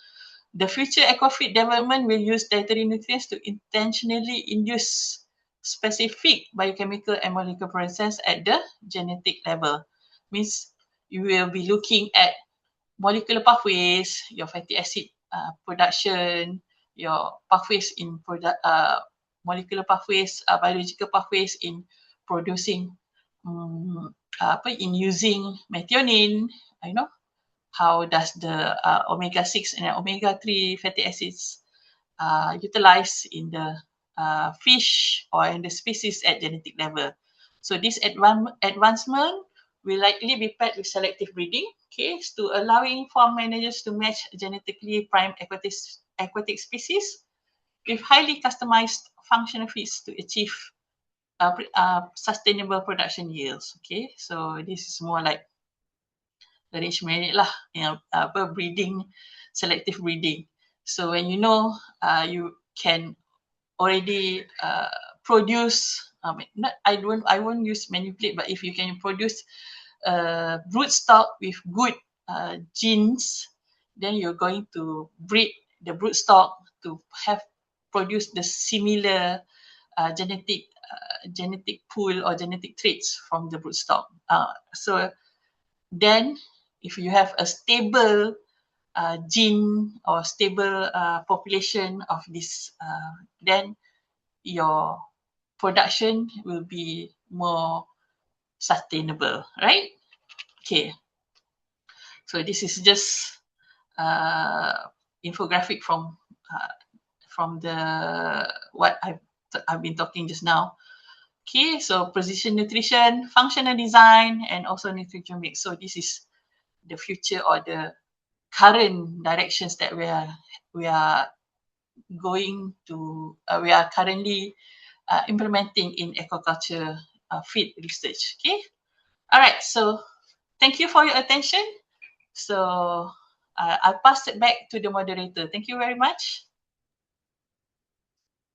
The future aquafeed development will use dietary nutrients to intentionally induce specific biochemical and molecular process at the genetic level. Means you will be looking at molecular pathways, your fatty acid production, your pathways in molecular pathways, biological pathways in producing, in using methionine, how does the omega-6 and omega-3 fatty acids utilized in the fish or in the species at genetic level. So this advancement will likely be paired with selective breeding, okay, to allowing farm managers to match genetically prime aquatic species with highly customized functional feeds to achieve sustainable production yields. Okay, so this is more like arrangement lah, breeding, selective breeding. So when you know you can already produce, I won't use manipulate, but if you can produce brood stock with good genes, then you're going to breed the brood stock to have produce the similar genetic pool or genetic traits from the brood stock. So then if you have a stable gene or stable population of this, then your production will be more sustainable, right? Okay. So this is just infographic from the what I've been talking just now. Okay, so precision nutrition, functional design, and also nutrition mix. So this is the future or the current directions that we are going to, we are currently implementing in aquaculture feed research. Okay, all right. So thank you for your attention. So I'll pass it back to the moderator. Thank you very much.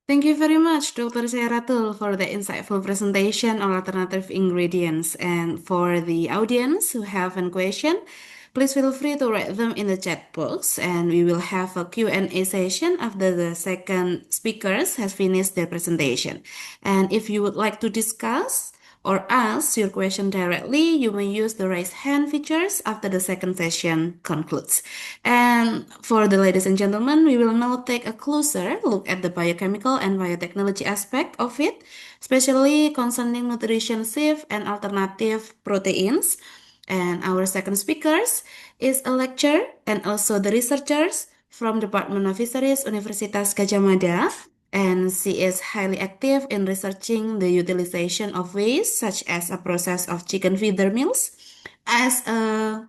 Thank you very much, Dr. Sairatul, for the insightful presentation on alternative ingredients. And for the audience who have a question, please feel free to write them in the chat box, and we will have a Q&A session after the second speakers has finished their presentation. And if you would like to discuss or ask your question directly, you may use the raise hand features after the second session concludes. And for the ladies and gentlemen, we will now take a closer look at the biochemical and biotechnology aspect of it, especially concerning nutrition shift and alternative proteins. And our second speakers is a lecturer and also the researchers from Department of Fisheries, Universitas Gadjah Mada, and she is highly active in researching the utilization of waste, such as a process of chicken feeder meals, as a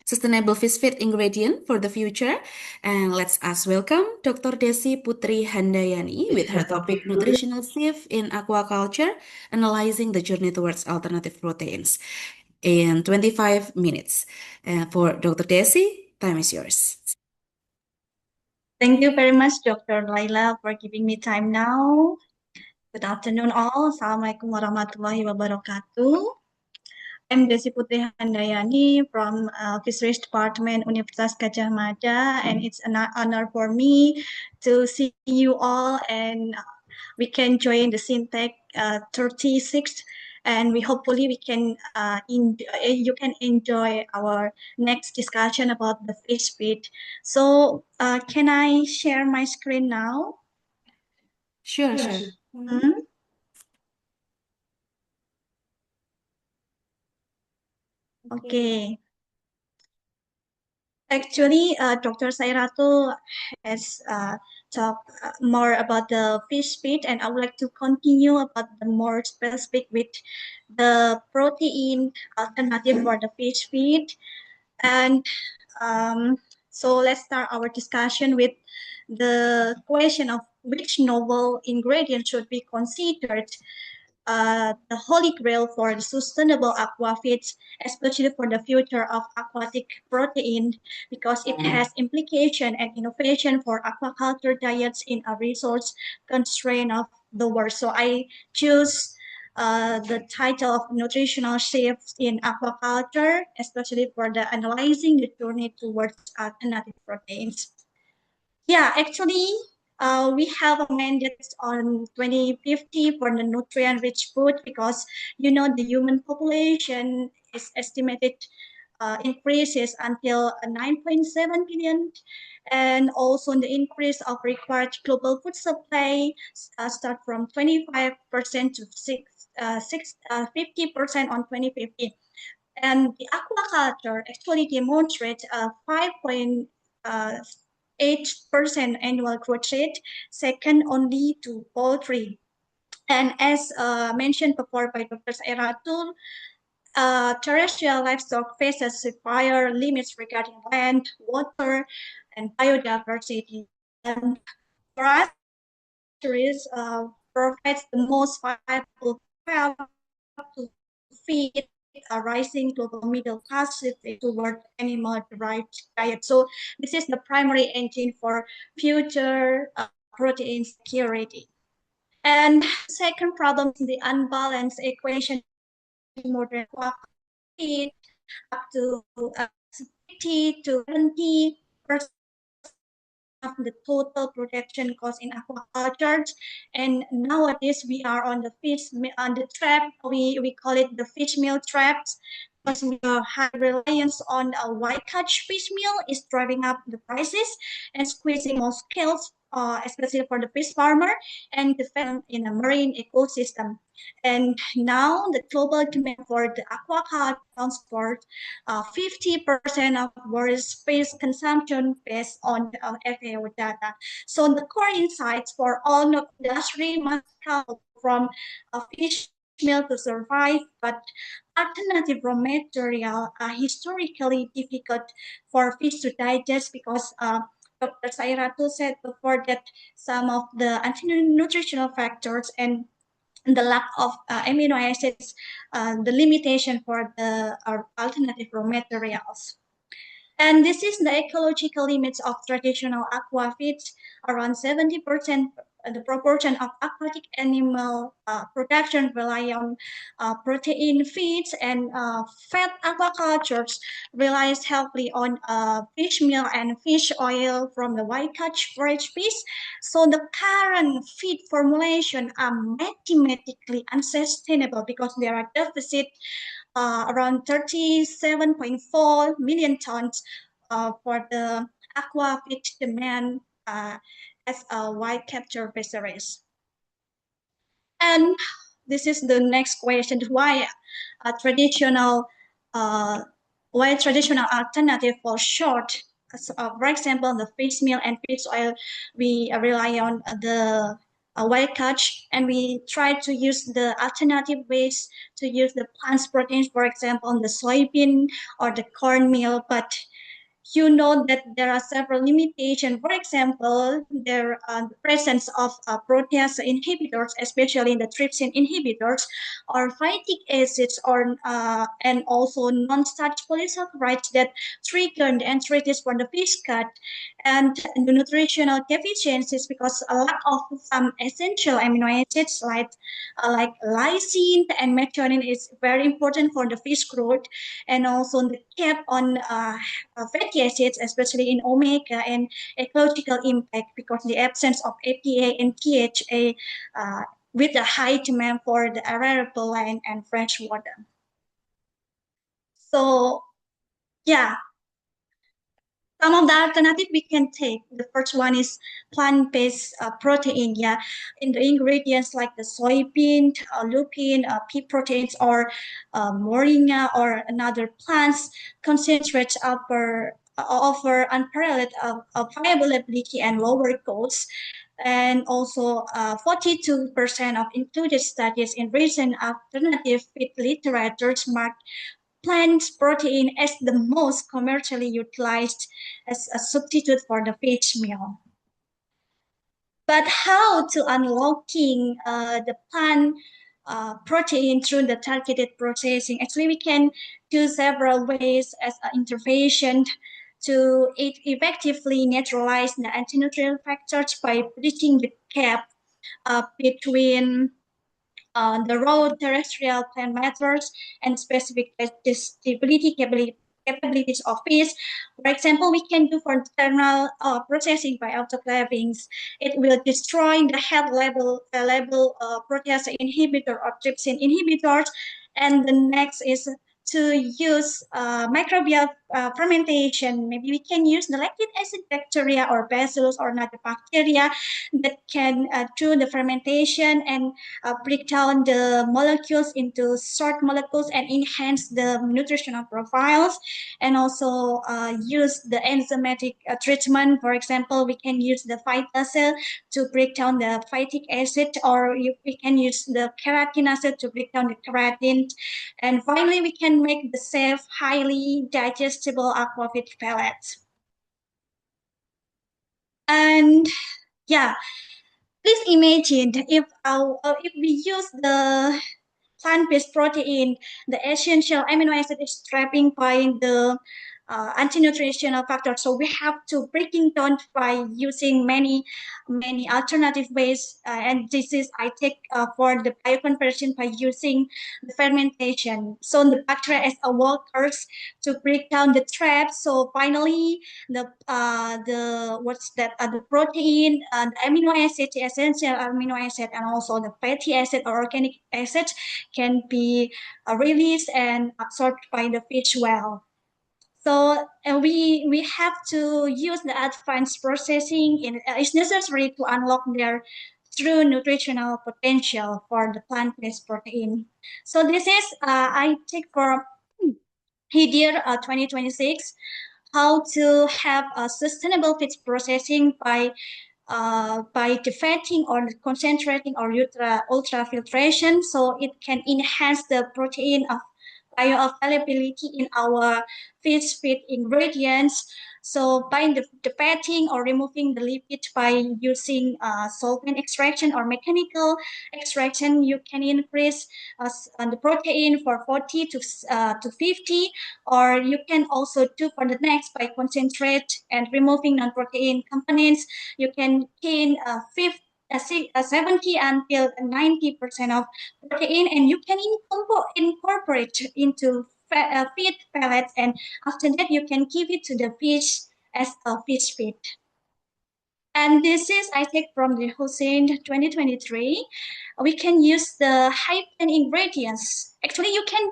sustainable fish feed ingredient for the future. And let's us welcome Dr. Desy Putri Handayani with her topic Nutritional Shift in Aquaculture, Analyzing the Journey Towards Alternative Proteins in 25 minutes. For Dr. Desy, time is yours.
Thank you very much, Dr. Laila, for giving me time now. Good afternoon, all. Assalamualaikum warahmatullahi wabarakatuh. I'm Desy Putri Handayani from Fisheries Department, Universitas Gadjah Mada, and it's an honor for me to see you all, and we can join the SinnTech 36, and hopefully we can you can enjoy our next discussion about the fish feed. So can I share my screen now?
Sure.
Okay. Actually, Dr. Sairatul has talked more about the fish feed, and I would like to continue about the more specific with the protein alternative for the fish feed. And so let's start our discussion with the question of which novel ingredient should be considered the holy grail for the sustainable aqua feeds, especially for the future of aquatic protein, because it has implication and innovation for aquaculture diets in a resource constraint of the world. So I choose the title of nutritional shifts in aquaculture, especially for the analyzing the journey towards alternative proteins. Yeah, actually, we have a mandate on 2050 for the nutrient-rich food because the human population is estimated increases until 9.7 billion, and also the increase of required global food supply start from 25% to 50% on 2050. And the aquaculture actually demonstrates a 5.8% annual growth rate, second only to poultry. And as mentioned before by Dr. Sairatul, terrestrial livestock faces severe limits regarding land, water, and biodiversity. And for us, fisheries provides the most viable path to feed a rising global middle class toward animal-derived diet. So this is the primary engine for future protein security. And second problem is the unbalanced equation modern feed up to 50 to 70% of the total production cost in aquaculture. And nowadays we are on the trap. We call it the fish meal traps, because we are high reliance on a white catch fish meal is driving up the prices and squeezing more scales, especially for the fish farmer and defend in a marine ecosystem. And now the global demand for the aquaculture accounts for 50% of world space consumption based on FAO data. So the core insights for all industry must come from fish meal to survive, but alternative raw material are historically difficult for fish to digest because Dr. Sairatul said before that some of the anti-nutritional factors and the lack of amino acids, the limitation for the alternative raw materials. And this is the ecological limits of traditional aqua feeds. Around 70%, the proportion of aquatic animal production rely on protein feeds, and fat aquacultures relies heavily on fish meal and fish oil from the wild catch forage fish. So the current feed formulation are mathematically unsustainable because there are deficit around 37.4 million tons for the aqua feed demand as a wild capture fisheries. And this is the next question: why traditional alternative fall short? For example, the fish meal and fish oil, we rely on the wild catch, and we try to use the alternative ways to use the plant proteins, for example, the soybean or the cornmeal, but that there are several limitations. For example, there are the presence of protease inhibitors, especially in the trypsin inhibitors, or phytic acids, or and also non-starch polysaccharides that trigger the arthritis for the fish cut, and the nutritional deficiencies because a lack of some essential amino acids like lysine and methionine is very important for the fish growth, and also the cap on fatty acids, especially in omega, and ecological impact because the absence of EPA and DHA with a high demand for the arable land and fresh water. So, yeah, some of the alternative we can take. The first one is plant-based protein. Yeah, in the ingredients like the soybean, lupin, pea proteins, or moringa, or another plants, concentrates offer unparalleled viability and lower costs. And also 42% of included studies in recent alternative feed literature mark plant protein as the most commercially utilized as a substitute for the fish meal. But how to unlocking the plant protein through the targeted processing. Actually, we can do several ways as an intervention to effectively neutralize the anti-nutrient factors by bridging the gap between the raw terrestrial plant matters and specific digestibility capabilities of fish. For example, we can do for thermal processing by autoclaving. It will destroy the head level protease inhibitor or trypsin inhibitors. And the next is to use microbial fermentation. Maybe we can use the lactic acid bacteria or bacillus or another bacteria that can do the fermentation and break down the molecules into short molecules and enhance the nutritional profiles, and also use the enzymatic treatment. For example, we can use the phytacil to break down the phytic acid, or we can use the keratinacid to break down the keratin. And finally, we can make the safe, highly digestible aquafit pellets. And yeah, please imagine if we use the plant-based protein, the essential amino acid is trapping by the anti-nutritional factors. So we have to breaking down by using many alternative ways. And this is I take for the bioconversion by using the fermentation. So the bacteria as a workers to break down the traps. So finally, the protein, the amino acid, the essential amino acid, and also the fatty acid or organic acid can be released and absorbed by the fish well. So we have to use the advanced processing. It's necessary to unlock their true nutritional potential for the plant-based protein. So this is I take for HICoE 2026 how to have a sustainable feed processing by defatting or concentrating or ultrafiltration, so it can enhance the protein of bioavailability in our fish feed ingredients. So by defatting or removing the lipid by using solvent extraction or mechanical extraction, you can increase the protein for 40 to 50, or you can also do for the next by concentrate and removing non-protein components. You can gain 70 until 90% of protein, and you can incorporate into feed pellets, and after that you can give it to the fish as a fish feed. And this is I take from the Hussein 2023. We can use the high plant ingredients. Actually, you can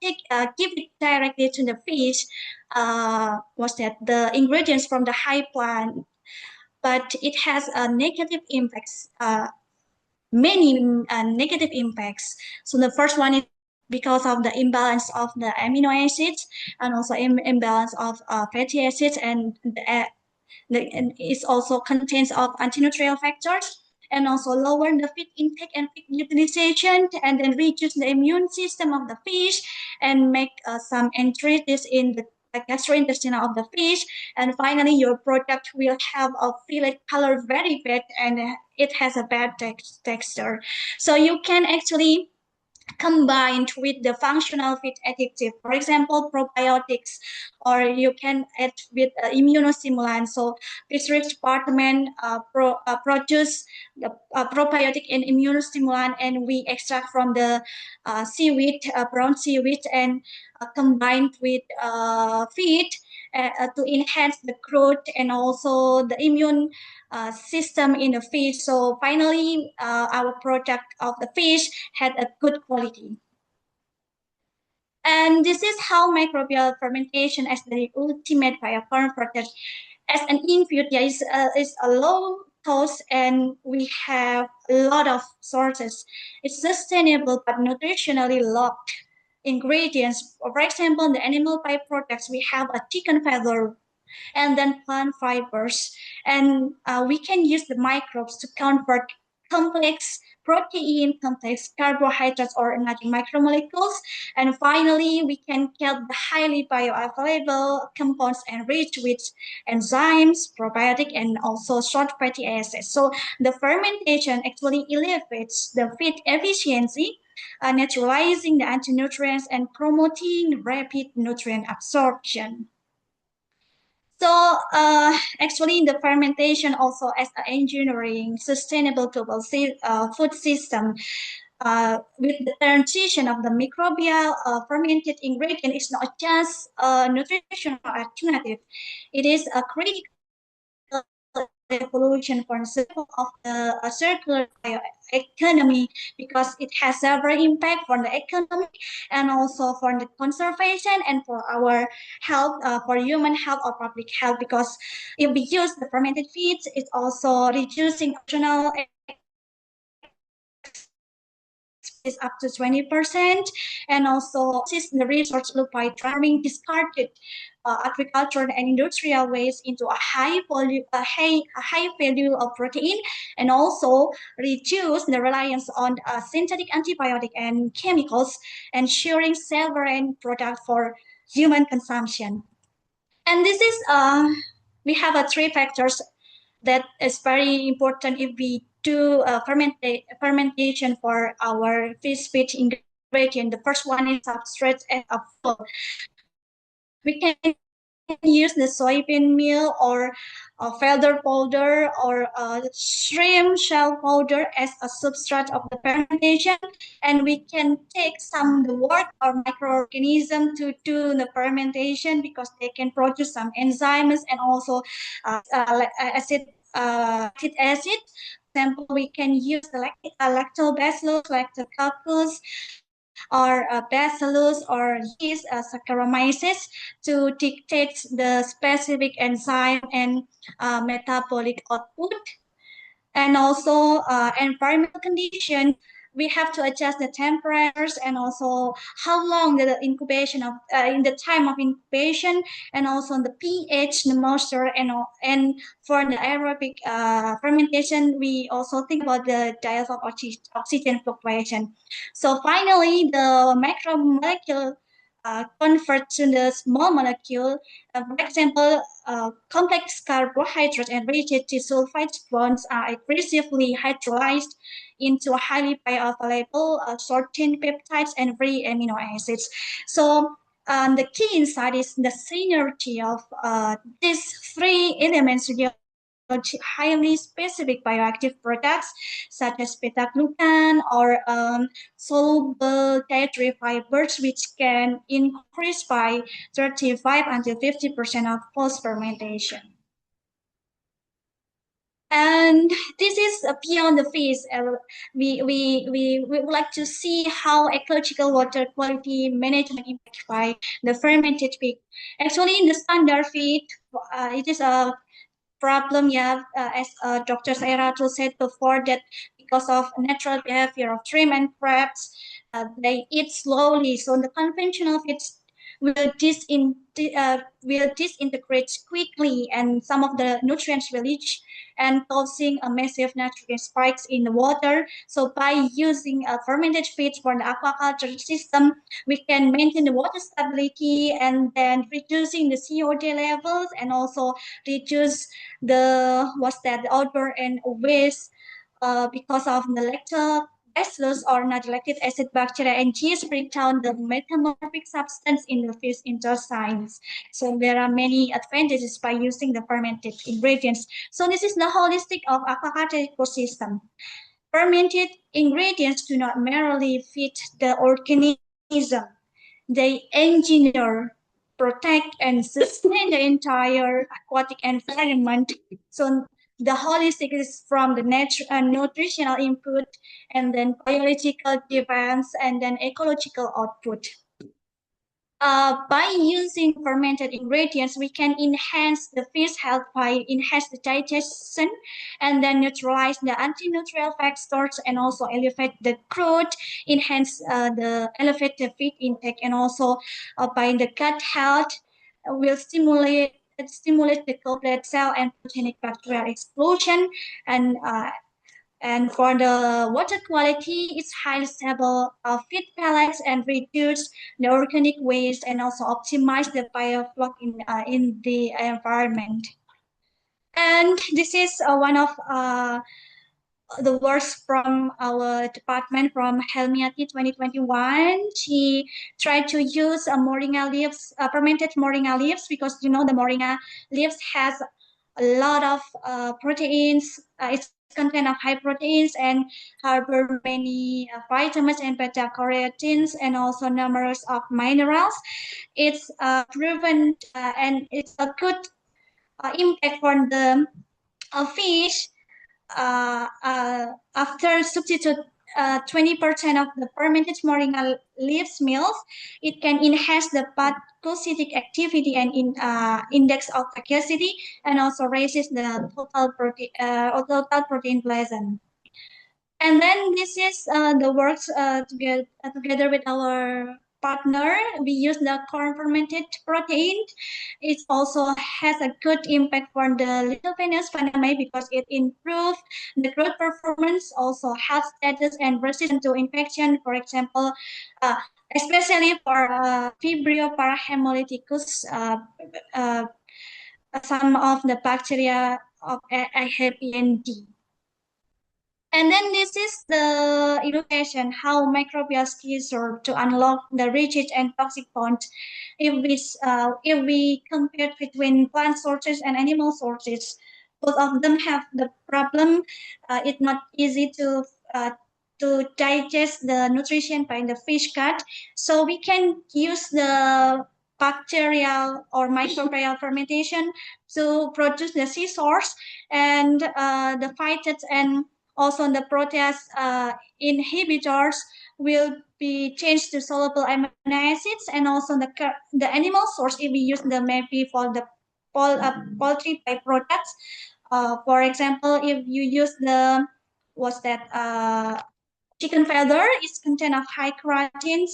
give it directly to the fish. The ingredients from the high plant, but it has a negative impacts. Many negative impacts. So the first one is because of the imbalance of the amino acids, and also imbalance of fatty acids, and it also contains of anti-nutrient factors, and also lower the feed intake and feed utilization, and then reduce the immune system of the fish, and make some entries in the gastrointestinal of the fish. And finally, your product will have a fillet color very bad, and it has a bad texture. So you can actually combined with the functional feed additive, for example, probiotics, or you can add with immunostimulant. So Fisheries department produce the probiotic and immunostimulant, and we extract from the seaweed, brown seaweed, and combined with feed to enhance the growth and also the immune system in the fish. So finally, our product of the fish had a good quality. And this is how microbial fermentation as the ultimate bioconverter. As an input, there is a low cost, and we have a lot of sources. It's sustainable but nutritionally locked ingredients. For example, the animal byproducts, we have a chicken feather, and then plant fibers, and we can use the microbes to convert complex protein, complex carbohydrates, or energy macromolecules. And finally, we can get the highly bioavailable compounds enriched with enzymes, probiotic, and also short fatty acids. So the fermentation actually elevates the feed efficiency, neutralizing the anti-nutrients and promoting rapid nutrient absorption. So actually, the fermentation also as an engineering sustainable global food system. With the transition of the microbial fermented ingredient, it's not just a nutritional alternative; it is a critical evolution for the survival of the circular bioeconomy, because it has several impact for the economy and also for the conservation and for our health, for human health or public health. Because if we use the fermented feeds, it's also reducing optional is up to 20%, and also the resource loop by transforming discarded agricultural and industrial waste into a high value of protein, and also reduce the reliance on synthetic antibiotic and chemicals, ensuring sovereign product for human consumption. And this is we have three factors that is very important if we do fermentation for our fish feed ingredient. The first one is substrate and a fuel. We can use the soybean meal or feather powder or shrimp shell powder as a substrate of the fermentation, and we can take some the wort or microorganism to do the fermentation, because they can produce some enzymes and also lactic acid. For example, we can use the lactobacillus, lactococcus, or bacillus or yeast Saccharomyces to dictate the specific enzyme and metabolic output. And also environmental conditions, we have to adjust the temperatures and also how long the incubation of in the time of incubation, and also the pH, the moisture, and for the aerobic fermentation, we also think about the diet of oxygen fluctuation. So finally, the macromolecule convert to the small molecule. For example, complex carbohydrates and rigid disulfide bonds are aggressively hydrolyzed into highly bioavailable short-chain peptides and free amino acids. So the key insight is the synergy of these three elements yield highly specific bioactive products such as beta-glucan or soluble dietary fibers, which can increase by 35 until 50% of post-fermentation. And this is beyond the fish. We would like to see how ecological water quality management impacted by the fermented feed. Actually, in the standard feed, it is a problem, as Dr. Sairatul said before, that because of natural behavior of shrimp and crabs, they eat slowly. So the conventional feeds will disintegrate quickly, and some of the nutrients will leach and causing a massive nutrient spikes in the water. So by using fermented feeds for the aquaculture system, we can maintain the water stability and then reducing the COD levels, and also reduce the outdoor and waste because of the lactobacillus or lactic acid bacteria and yeast break down the metamorphic substance in the fish intestines. So there are many advantages by using the fermented ingredients. So this is the holistic of aquaculture ecosystem. Fermented ingredients do not merely feed the organism; they engineer, protect, and sustain the entire aquatic environment. So the holistic is from the nutritional input, and then biological defense, and then ecological output. By using fermented ingredients, we can enhance the fish health by enhance the digestion, and then neutralize the anti-nutritional factors, and also elevate the growth, enhance elevate the feed intake, and also by the gut health will stimulate the goblet cell and progenic bacterial explosion, and And for the water quality, it's highly stable, feed pellets and reduce the organic waste and also optimize the biofloc in the environment. And this is one of the works from our department from Helmiati 2021. She tried to use moringa leaves, fermented moringa leaves, because you know the moringa leaves has a lot of proteins. It's content of high proteins and harbor many vitamins and beta carotenes and also numerous of minerals. It's proven and it's a good impact for the fish. After substitute 20% of the fermented moringa leaves meals, it can enhance the phagocytic activity and index of phagocyty, and also raises the total protein pleasant. And then this is the works together with our partner. We use the corn fermented protein. It also has a good impact for the little venous phenomenon because it improves the growth performance, also health status and resistance to infection. For example, especially for Vibrio parahemolyticus, some of the bacteria of HICoE. And then this is the illustration how microbial skills serve to unlock the rigid and toxic bonds. If we compare between plant sources and animal sources, both of them have the problem. It's not easy to digest the nutrition by the fish gut. So we can use the bacterial or microbial fermentation to produce the sea source and the phytates and also the protease inhibitors will be changed to soluble amino acids, and also the animal source, if we use the maybe for the poultry byproducts. For example, if you use the chicken feather, is content of high keratin,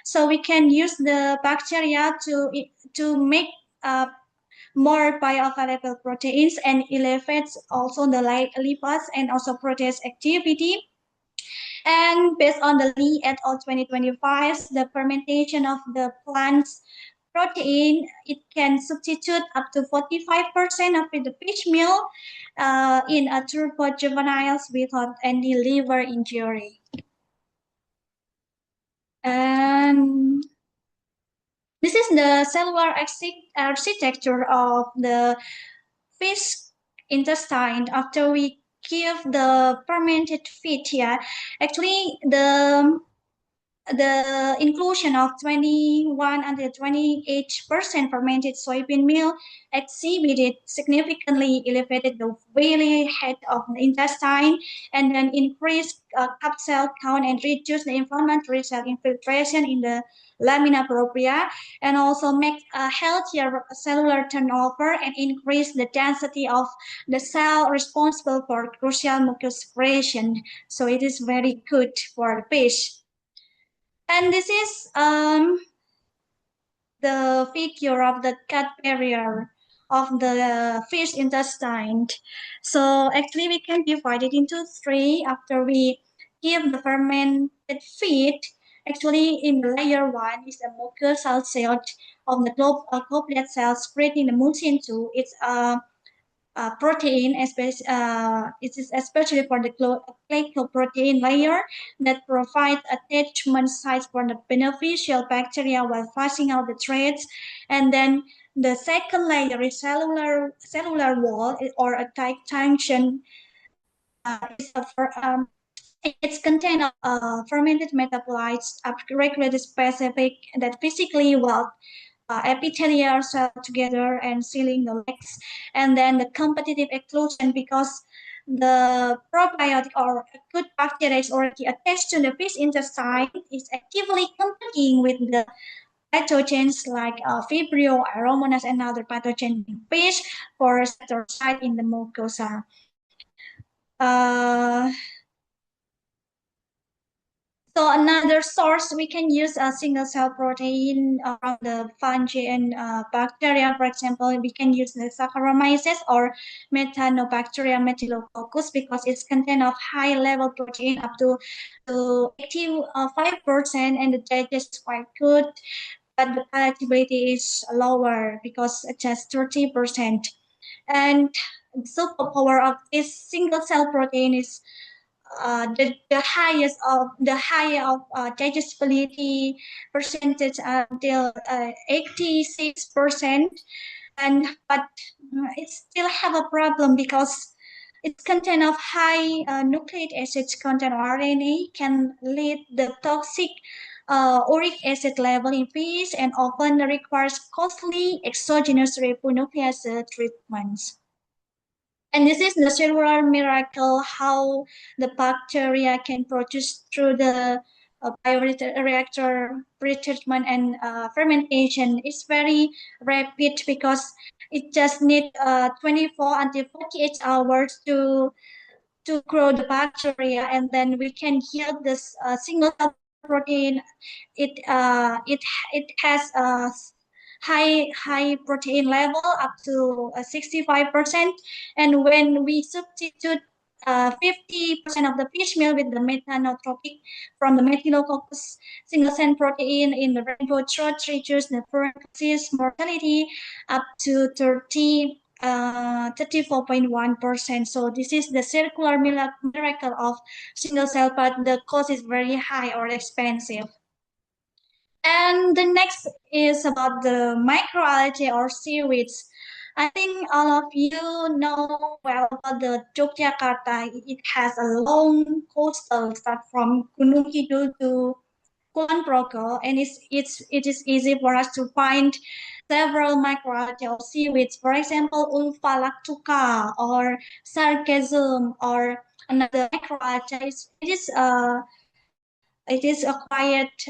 so we can use the bacteria to make more bioavailable proteins and elevates also the lipids and also protease activity. And based on the Lee et al. 2025, the fermentation of the plant's protein, it can substitute up to 45% of the fish meal in a turbo juveniles without any liver injury. And this is the cellular architecture of the fish intestine after we give the fermented feed here. Actually, the inclusion of 21 until 28% fermented soybean meal exhibited significantly elevated the Weyl head of the intestine, and then increased cup cell count and reduced the inflammatory cell infiltration in the lamina propria, and also make a healthier cellular turnover and increase the density of the cell responsible for crucial mucus secretion. So it is very good for the fish. And this is the figure of the gut barrier of the fish intestine. So actually we can divide it into three after we give the fermented feed. Actually, in the layer one is the mucosal cell of the goblet cells spreading the mucin to its protein, it is especially for the glycoprotein layer that provides attachment sites for the beneficial bacteria while flushing out the threads. And then the second layer is cellular wall or a tight junction. It's content of fermented metabolites regulated specific that physically weld epithelial cell together and sealing the legs. And then the competitive exclusion, because the probiotic or good bacteria is already attached to the fish intestine, is actively competing with the pathogens like Vibrio, Aeromonas, and other pathogens in fish for receptor site in the mucosa. So another source, we can use a single cell protein from the fungi and bacteria. For example, we can use the Saccharomyces or Methanobacterium methylococcus because it's content of high level protein up to 85%, and the digest is quite good, but the palatability is lower because it's just 30%. And the superpower of this single cell protein is the higher of digestibility percentage until 86%, but it still have a problem because its content of high nucleic acids content of RNA can lead the toxic uric acid level in fish and often requires costly exogenous ribonuclease treatments. And this is the cellular miracle, how the bacteria can produce through the bioreactor pretreatment and fermentation. It's very rapid because it just needs 24 until 48 hours to grow the bacteria, and then we can yield this single cell protein. It has a high protein level up to 65%, and when we substitute 50% of the fish meal with the methanotropic from the methylococcus single cell protein in the rainbow trout, reduce the parenthesis mortality up to 34.1%. So this is the circular miracle of single cell, but the cost is very high or expensive. And the next is about the microalgae or seaweeds. I think all of you know well about the Yogyakarta. It has a long coastal start from Gunung Kidul to Kulon Progo, and it is easy for us to find several microalgae or seaweeds. For example, Ulva lactuca or sargassum or another microalgae. It is quite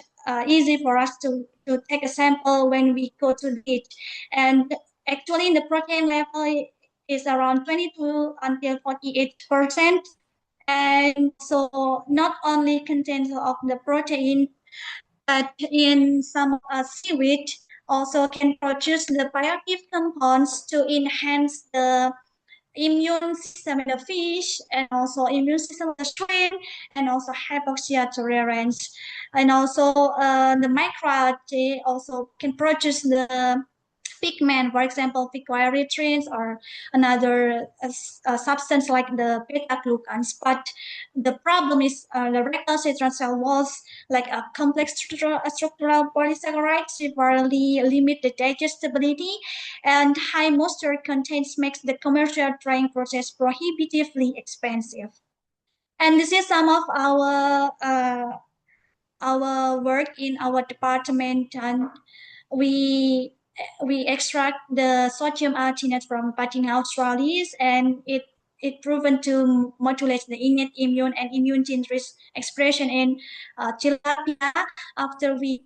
easy for us to take a sample when we go to the beach. And actually, the protein level is around 22 until 48%. And so not only contains of the protein, but in some seaweed also can produce the bioactive compounds to enhance the immune system in the fish and also immune system of the shrimp and also hypoxia tolerance. And also the microalgae also can produce the pigment, for example, phycoerythrins or another substance like the beta-glucans. But the problem is the recalcitrant cell walls, like a complex structural polysaccharides, severely limit the digestibility, and high moisture content makes the commercial drying process prohibitively expensive. And this is some of our work in our department, and we extract the sodium alginate from Patina australis, and it proven to modulate the innate immune and immune gene expression in tilapia after we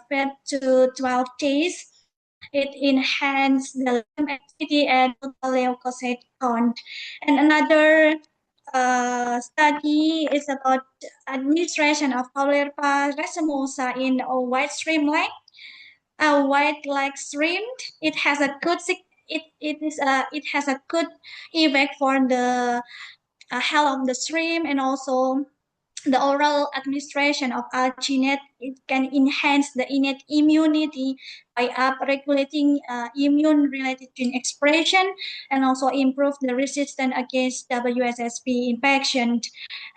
fed to 12 days. It enhanced the activity and total leukocyte count. And another study is about administration of Paulerpa racemosa in a white shrimp leg. A white leg shrimp, it has a good it has a good effect for the health of the shrimp, and also the oral administration of alginate, it can enhance the innate immunity by upregulating immune-related gene expression and also improve the resistance against WSSP infection.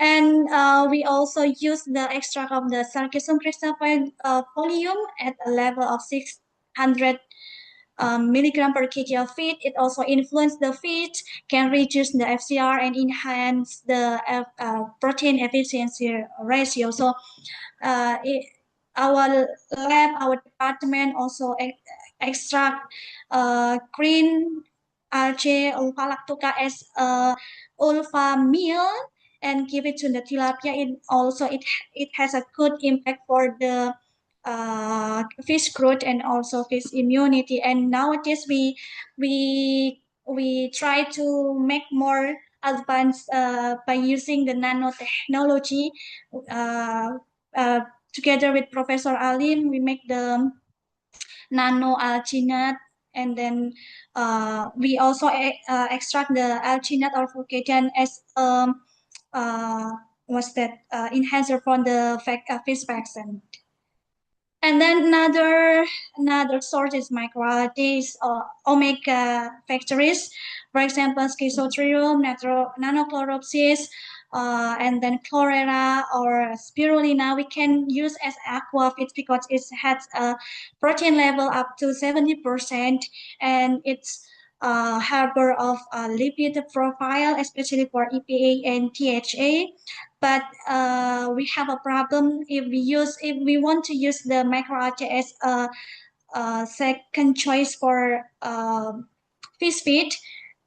And we also use the extract of the sargassum cruciferum folium at a level of 600 milligram per kg of feed. It also influences the feed, can reduce the FCR and enhance the protein efficiency ratio. So our lab, our department also extract green algae Ulva lactuca as Ulva meal and give it to the tilapia. It has a good impact for the fish growth and also fish immunity. And nowadays we try to make more advanced by using the nanotechnology together with Professor Alim, we make the nano alginate, and then we also extract the alginate or fucatan as enhancer from the fish vaccine. And then another source is microalgae or omega factories, for example, Schizotridium, Nanochloropsis, and then Chlorella or Spirulina. We can use as aquafeed because it has a protein level up to 70%, and it's harbor of lipid profile, especially for EPA and THA. But we have a problem if we want to use the microalgae as a second choice for fish feed,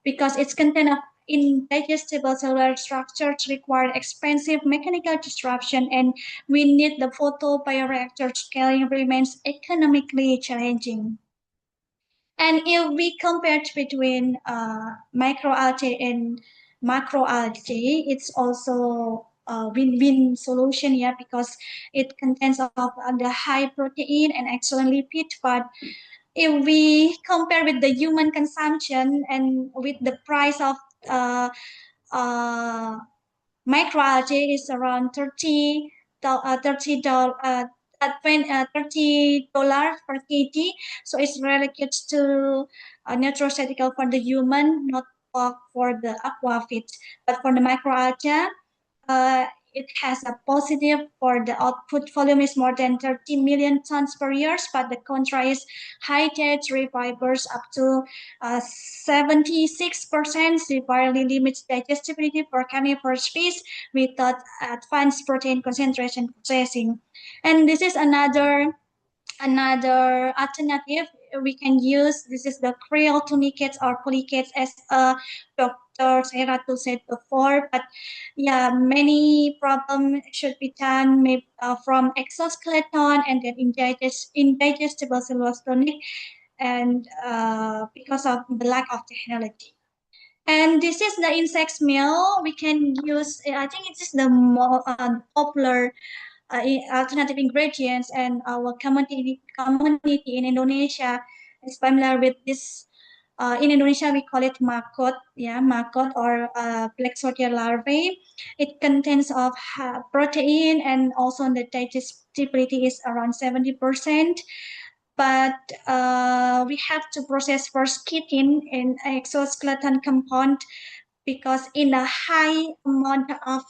because its content of indigestible cellular structures require expensive mechanical disruption, and we need the photobioreactor scaling remains economically challenging. And if we compare between microalgae and macroalgae, it's also a win-win solution, yeah, because it contains of the high protein and excellent lipid. But if we compare with the human consumption and with the price of microalgae is around $30 per kg, so it's related to nutraceutical for the human, not for the aquafeed. But for the microalgae, it has a positive for the output volume is more than 30 million tons per year, but the contra is high dietary fibers up to 76% severely limits digestibility for carnivorous fish without advanced protein concentration processing. And this is another alternative we can use. This is the krill tunicates or polychaetes, as Dr. Sairatul said before. But yeah, many problems should be done from exoskeleton and then indigestible cellulose tonic, and because of the lack of technology. And this is the insect meal we can use. I think it is the more popular alternative ingredients, and our community in Indonesia is familiar with this. In Indonesia, we call it makot, makot or black soldier larvae. It contains of protein, and also the digestibility is around 70%. But we have to process first chitin in exoskeleton compound, because in a high amount of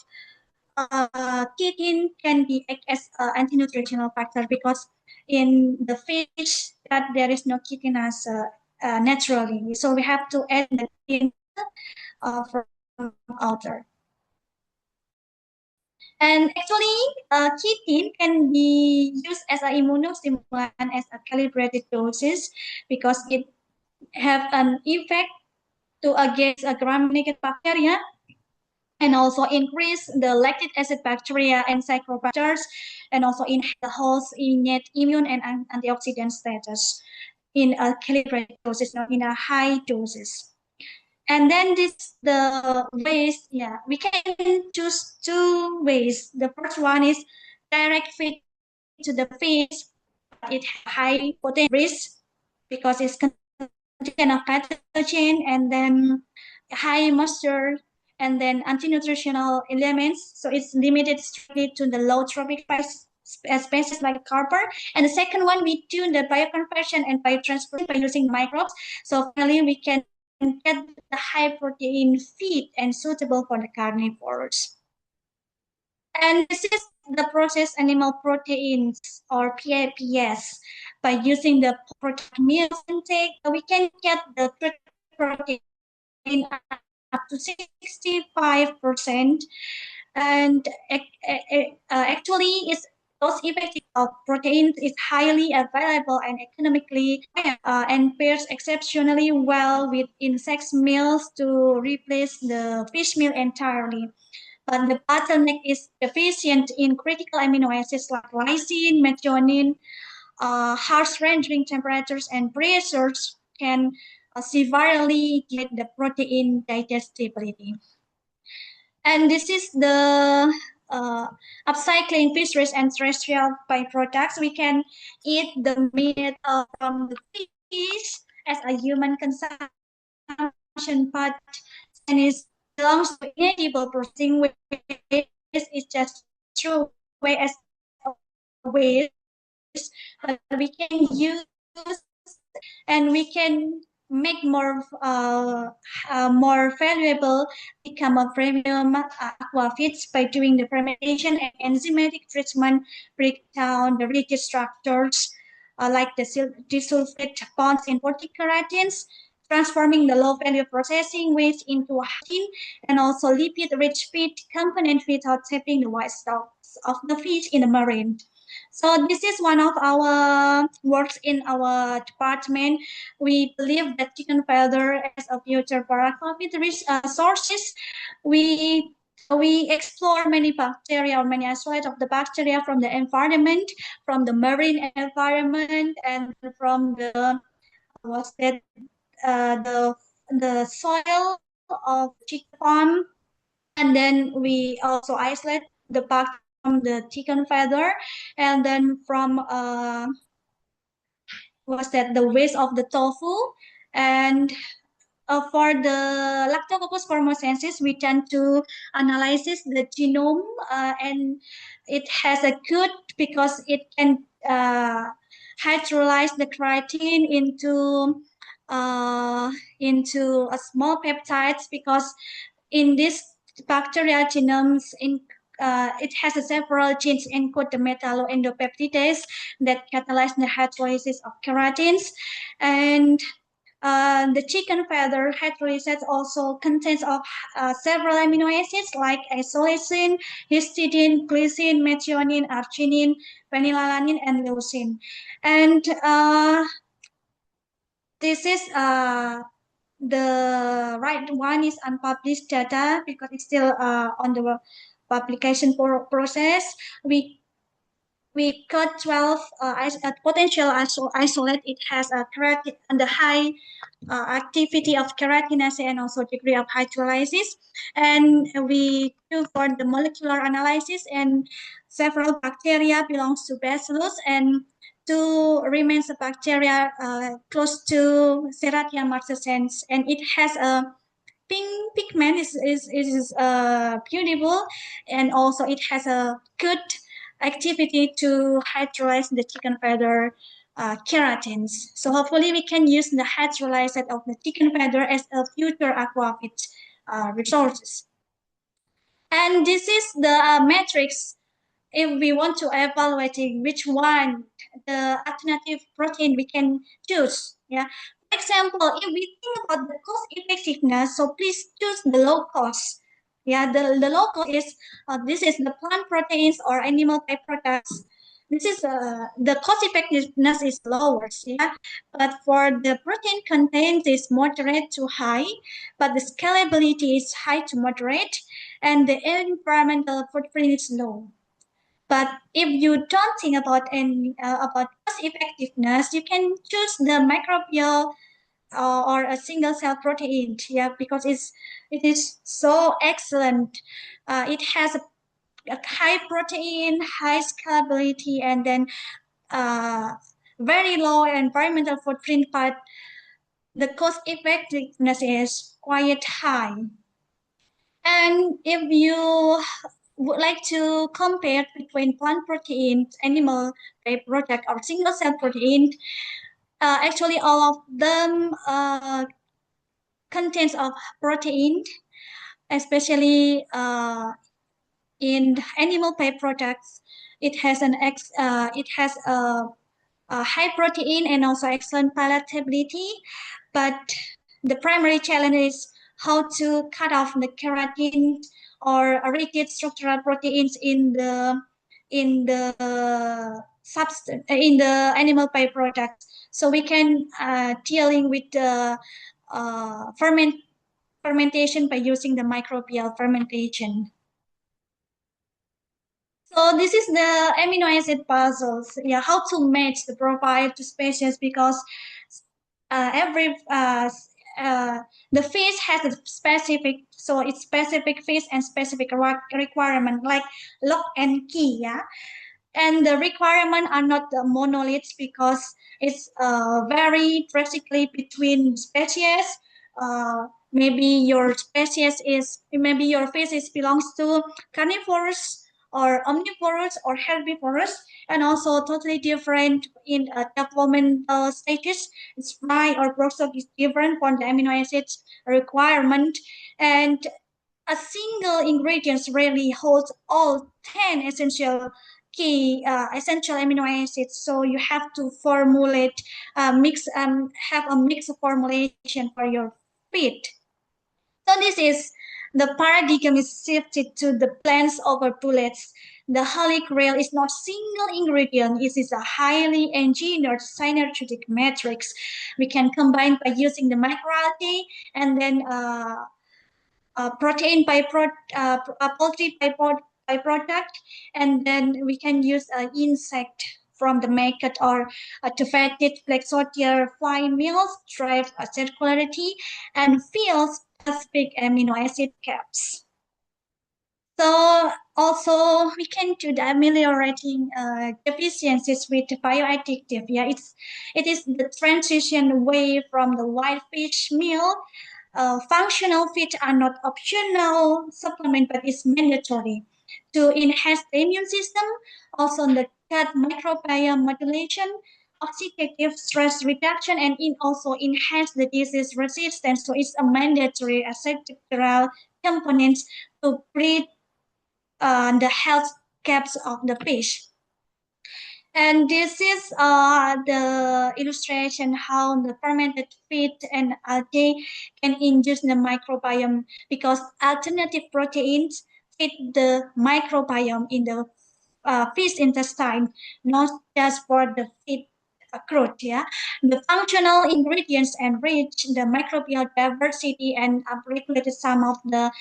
chitin can be act as an anti-nutritional factor, because in the fish that there is no chitinase naturally, so we have to add the chitin from outer. And actually, chitin can be used as an immunostimulant as a calibrated doses, because it have an effect to against a gram-negative bacteria, and also increase the lactic acid bacteria and cyclobacters, and also enhance the host's innate immune and antioxidant status in a calibrated doses, not in a high doses. And then the ways, we can choose two ways. The first one is direct feed to the fish, but it has high protein risk because it's content of pathogen, and then high moisture, and then anti-nutritional elements. So it's limited strictly to the low trophic species like carper. And the second one, we do the bioconversion and biotransport by using microbes. So finally, we can get the high protein feed and suitable for the carnivores. And this is the processed animal proteins, or PAPS. By using the protein meals intake, we can get the protein up to 65%. And actually, it's those effective of proteins is highly available and economically, and pairs exceptionally well with insect meals to replace the fish meal entirely. But the bottleneck is deficient in critical amino acids like lysine, methionine. Harsh rendering temperatures and pressures can severely get the protein digestibility. And this is the upcycling fisheries and terrestrial byproducts. We can eat the meat from the fish as a human consumption, but and it belongs to inedible processing waste. It's just true way as a waste, but we can use and we can make more valuable, become a premium aqua feeds by doing the fermentation and enzymatic treatment, break down the rigid structures like the disulfide bonds in polykeratins, transforming the low value processing waste into a protein and also lipid-rich feed component without tapping the white stocks of the fish in the marine. So this is one of our works in our department. We believe that chicken feather as a future for aquafit sources. We explore many bacteria or many isolates of the bacteria from the environment, from the marine environment, and from the the soil of chicken farm. And then we also isolate the bacteria from the chicken feather, and then from the waste of the tofu. And for the Lactococcus formosensis, we tend to analyze the genome, and it has a good because it can hydrolyze the keratin into a small peptides, because in this bacteria genomes it has several genes encode the metalloendopeptidase that catalyze the hydrolysis of keratins. And the chicken feather hydrolysis also contains of several amino acids like isoleucine, histidine, glycine, methionine, arginine, phenylalanine, and leucine. And this is the right one is unpublished data because it's still on the publication process. We cut 12 potential isolate. It has a keratin and the high activity of keratinase and also degree of hydrolysis. And we do for the molecular analysis, and several bacteria belongs to Bacillus, and two remains of bacteria close to Serratia marcescens, and it has a pink pigment is beautiful, and also it has a good activity to hydrolyze the chicken feather keratins. So hopefully we can use the hydrolyzed of the chicken feather as a future aquafit resources. And this is the matrix if we want to evaluate which one the alternative protein we can choose. Yeah. For example, if we think about the cost effectiveness, so please choose the low cost. Yeah, the low cost is this is the plant proteins or animal byproducts. This is the cost effectiveness is lower, yeah. But for the protein content is moderate to high, but the scalability is high to moderate, and the environmental footprint is low. But if you don't think about cost effectiveness, you can choose the microbial or a single cell protein, yeah, because it is so excellent. It has a high protein, high scalability, and then very low environmental footprint, but the cost effectiveness is quite high. And if you would like to compare between plant protein, animal product, or single cell protein, actually all of them contains of protein, especially in animal products. It has a high protein and also excellent palatability, but the primary challenge is how to cut off the keratin or rigid structural proteins in the substance in the animal byproducts. So we can dealing with the fermentation by using the microbial fermentation. So this is the amino acid puzzles. Yeah, how to match the profile to species, because the fish has a specific So it's specific fish and specific requirement like lock and key, yeah. And the requirement are not the monoliths because it's vary drastically between species. Maybe your fish belongs to carnivorous or omnivorous or herbivorous, and also totally different in developmental status. It's fry or brostock is different from the amino acids requirement, and a single ingredient rarely holds all 10 essential amino acids. So you have to formulate, have a mixed formulation for your feed. So this is the paradigm is shifted to the plants over bullets. The Holy Grail is not single ingredient. It is a highly engineered synergetic matrix. We can combine by using the microalgae and then protein poultry byproduct, and then we can use insect from the market or to fatted flexotier fly meals, drive circularity, and fill specific amino acid caps. So also we can do the ameliorating deficiencies with bioadditive. Yeah, it is the transition away from the white fish meal. Functional feeds are not optional supplement, but it's mandatory to enhance the immune system. Also, the gut microbiome modulation, oxidative stress reduction, and also enhance the disease resistance. So it's a mandatory structural component to breed the health caps of the fish. And this is the illustration how the fermented feed and algae can induce the microbiome, because alternative proteins feed the microbiome in the fish intestine, not just for the feed growth. Yeah, the functional ingredients enrich the microbial diversity and upregulate some of the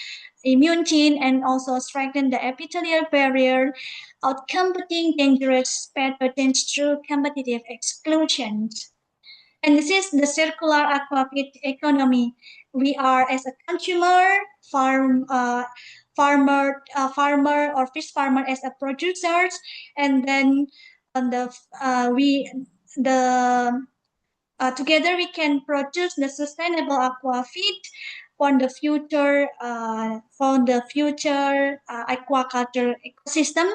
immune gene, and also strengthen the epithelial barrier, outcompeting dangerous pathogens through competitive exclusion. And this is the circular aquafeed economy. We are, as a consumer, farmer or fish farmer as a producers, and then on together we can produce the sustainable aqua feed for the future aquaculture ecosystem.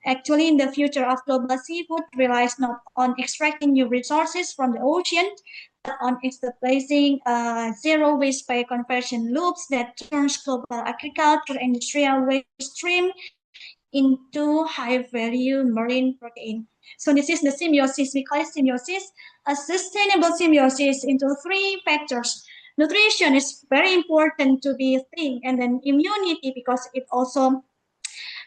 Actually, in the future of global seafood relies not on extracting new resources from the ocean, but on establishing zero waste by conversion loops that turns global agriculture industrial waste stream into high value marine protein. So this is the symbiosis. We call it symbiosis, a sustainable symbiosis into three factors. Nutrition is very important to be a thing, and then immunity, because it also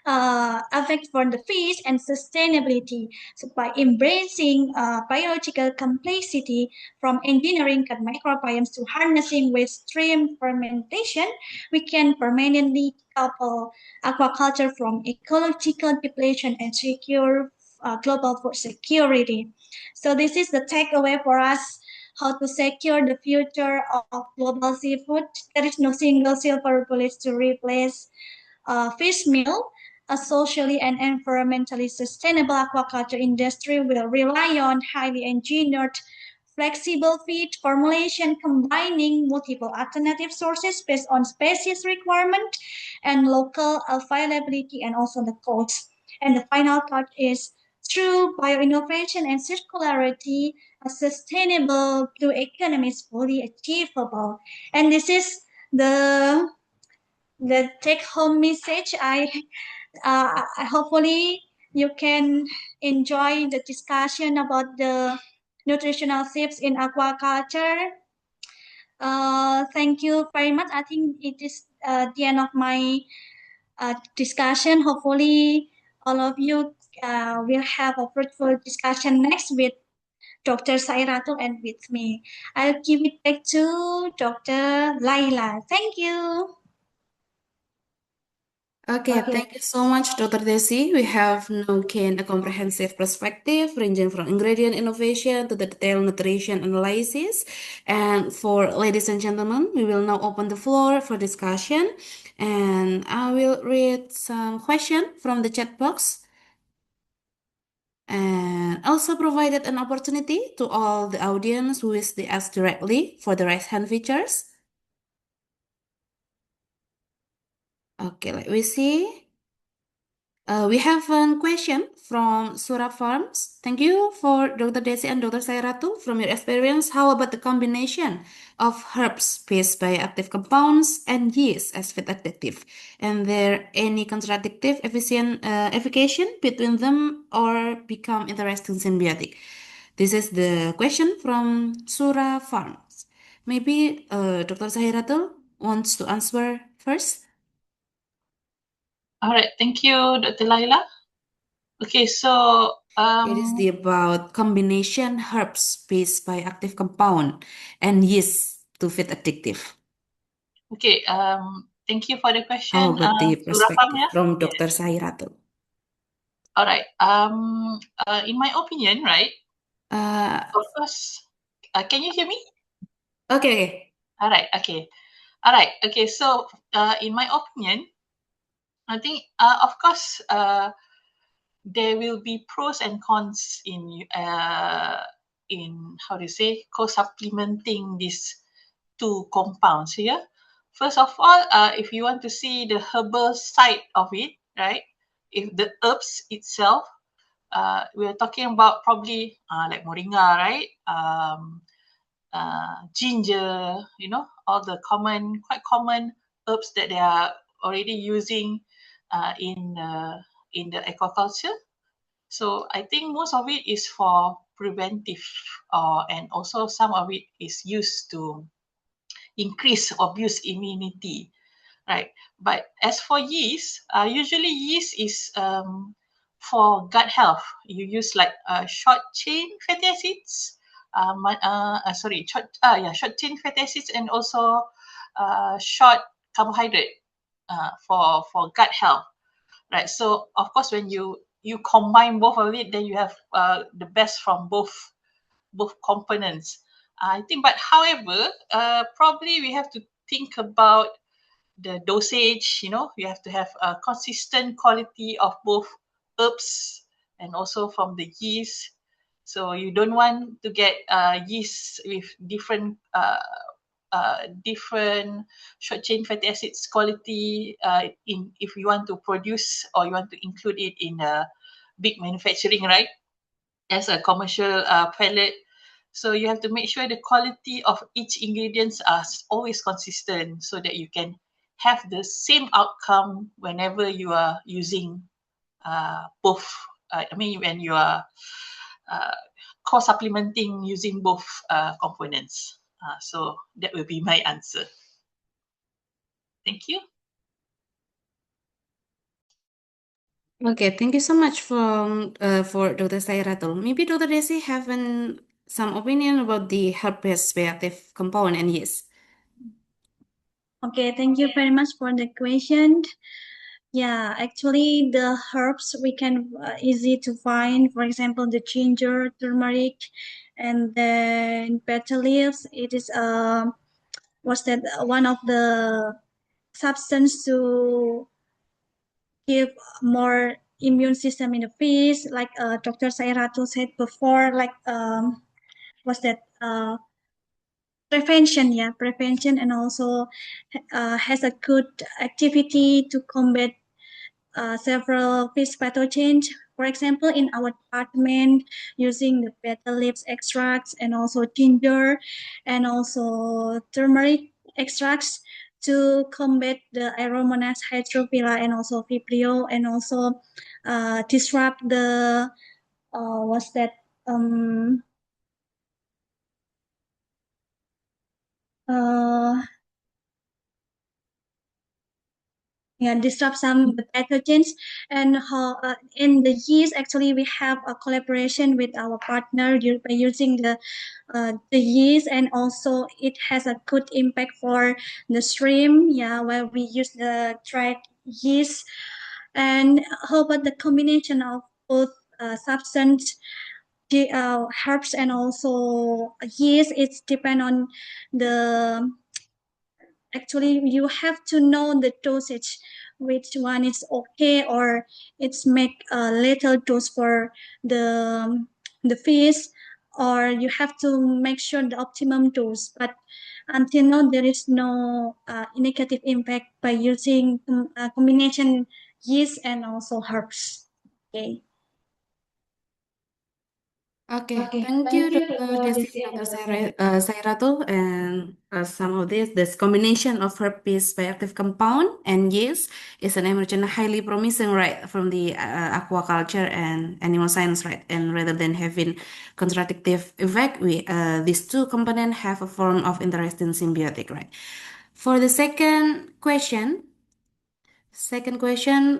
affects for the fish, and sustainability. So by embracing biological complexity, from engineering gut microbiomes to harnessing waste stream fermentation, we can permanently couple aquaculture from ecological depletion and secure global food security. So this is the takeaway for us: how to secure the future of global seafood. There is no single silver bullet to replace fish meal. A socially and environmentally sustainable aquaculture industry will rely on highly engineered, flexible feed formulation, combining multiple alternative sources based on species requirement and local availability, and also the cost. And the final thought is, through bioinnovation and circularity, a sustainable blue economy is fully achievable. And this is the take-home message. Hopefully you can enjoy the discussion about the nutritional shifts in aquaculture. Thank you very much. I think it is the end of my discussion. Hopefully all of you will have a fruitful discussion next with Dr. Sairatul and with me. I'll give it back to Dr. Laila. Thank you.
Okay, thank you so much, Dr. Desy. We have now gained a comprehensive perspective ranging from ingredient innovation to the detailed nutrition analysis. And for ladies and gentlemen, we will now open the floor for discussion. And I will read some questions from the chat box. And also provided an opportunity to all the audience who wish to ask directly for the raise hand features. Okay, let me see. We have one question from Sura Farms. Thank you for Dr. Desy and Dr. Sairatul. From your experience, how about the combination of herbs based by active compounds and yeast as feed additive? And there any contradictive efficacy between them or become interesting symbiotic? This is the question from Sura Farms. Maybe Dr. Sairatul wants to answer first.
All right, thank you, Dr. Laila. Okay, so
It is about combination herbs based by active compound and yeast to feed addictive.
okay, thank you for the question,
How about the
Surafam,
perspective
yeah?
from Dr. Sairatul?
All right. In my opinion, right? Of course. Can you hear me?
Okay.
All right. Okay. All right. Okay. So, in my opinion, I think, of course, there will be pros and cons in how to say co-supplementing these two compounds here. First of all, if you want to see the herbal side of it, right? If the herbs itself, we're talking about probably like moringa, right? Ginger, all the quite common herbs that they are already using in the aquaculture. So I think most of it is for preventive, and also some of it is used to increase or boost immunity, right? But as for yeast, usually yeast is for gut health. You use like short chain fatty acids, short chain fatty acids, and also short carbohydrate for gut health, right? So of course, when you combine both of it, then you have the best from both components. I think, but however, probably we have to think about the dosage. You have to have a consistent quality of both herbs and also from the yeast. So you don't want to get yeast with different short chain fatty acids quality if you want to produce or you want to include it in a big manufacturing, right? As a commercial pellet. So you have to make sure the quality of each ingredients are always consistent so that you can have the same outcome whenever you are using both. When you are co-supplementing using both components. So that will be my answer. Thank you.
Okay, thank you so much for Dr. Sairatul. Maybe Dr. Desy have some opinion about the herb-based reactive compound and yeast.
Okay, thank you very much for the question. Yeah, actually, the herbs we can easy to find. For example, the ginger, turmeric, and then petal leaves. It is one of the substance to give more immune system in the fish, like Dr. Sairatul said before, like prevention, and also has a good activity to combat several fish pathogens. For example, in our department, using the petal leaves extracts and also ginger and also turmeric extracts to combat the Aeromonas hydrophila and also Vibrio, and also disrupt the disrupt some pathogens. And in the yeast, actually we have a collaboration with our partner by using the yeast, and also it has a good impact for the shrimp, where we use the dried yeast, and how about the combination of both substance, the herbs and also yeast? It's depend on the, actually you have to know the dosage, which one is okay, or it's make a little dose for the fish, or you have to make sure the optimum dose. But until now there is no negative impact by using combination yeast and also herbs. Okay.
Okay, thank you, Dr. Desy and Dr. Sairatul. And some of this combination of herpes bioactive compound and yeast is an emergent highly promising, right, from the aquaculture and animal science, right? And rather than having contradictive effect, these two components have a form of interesting symbiotic, right? For the second question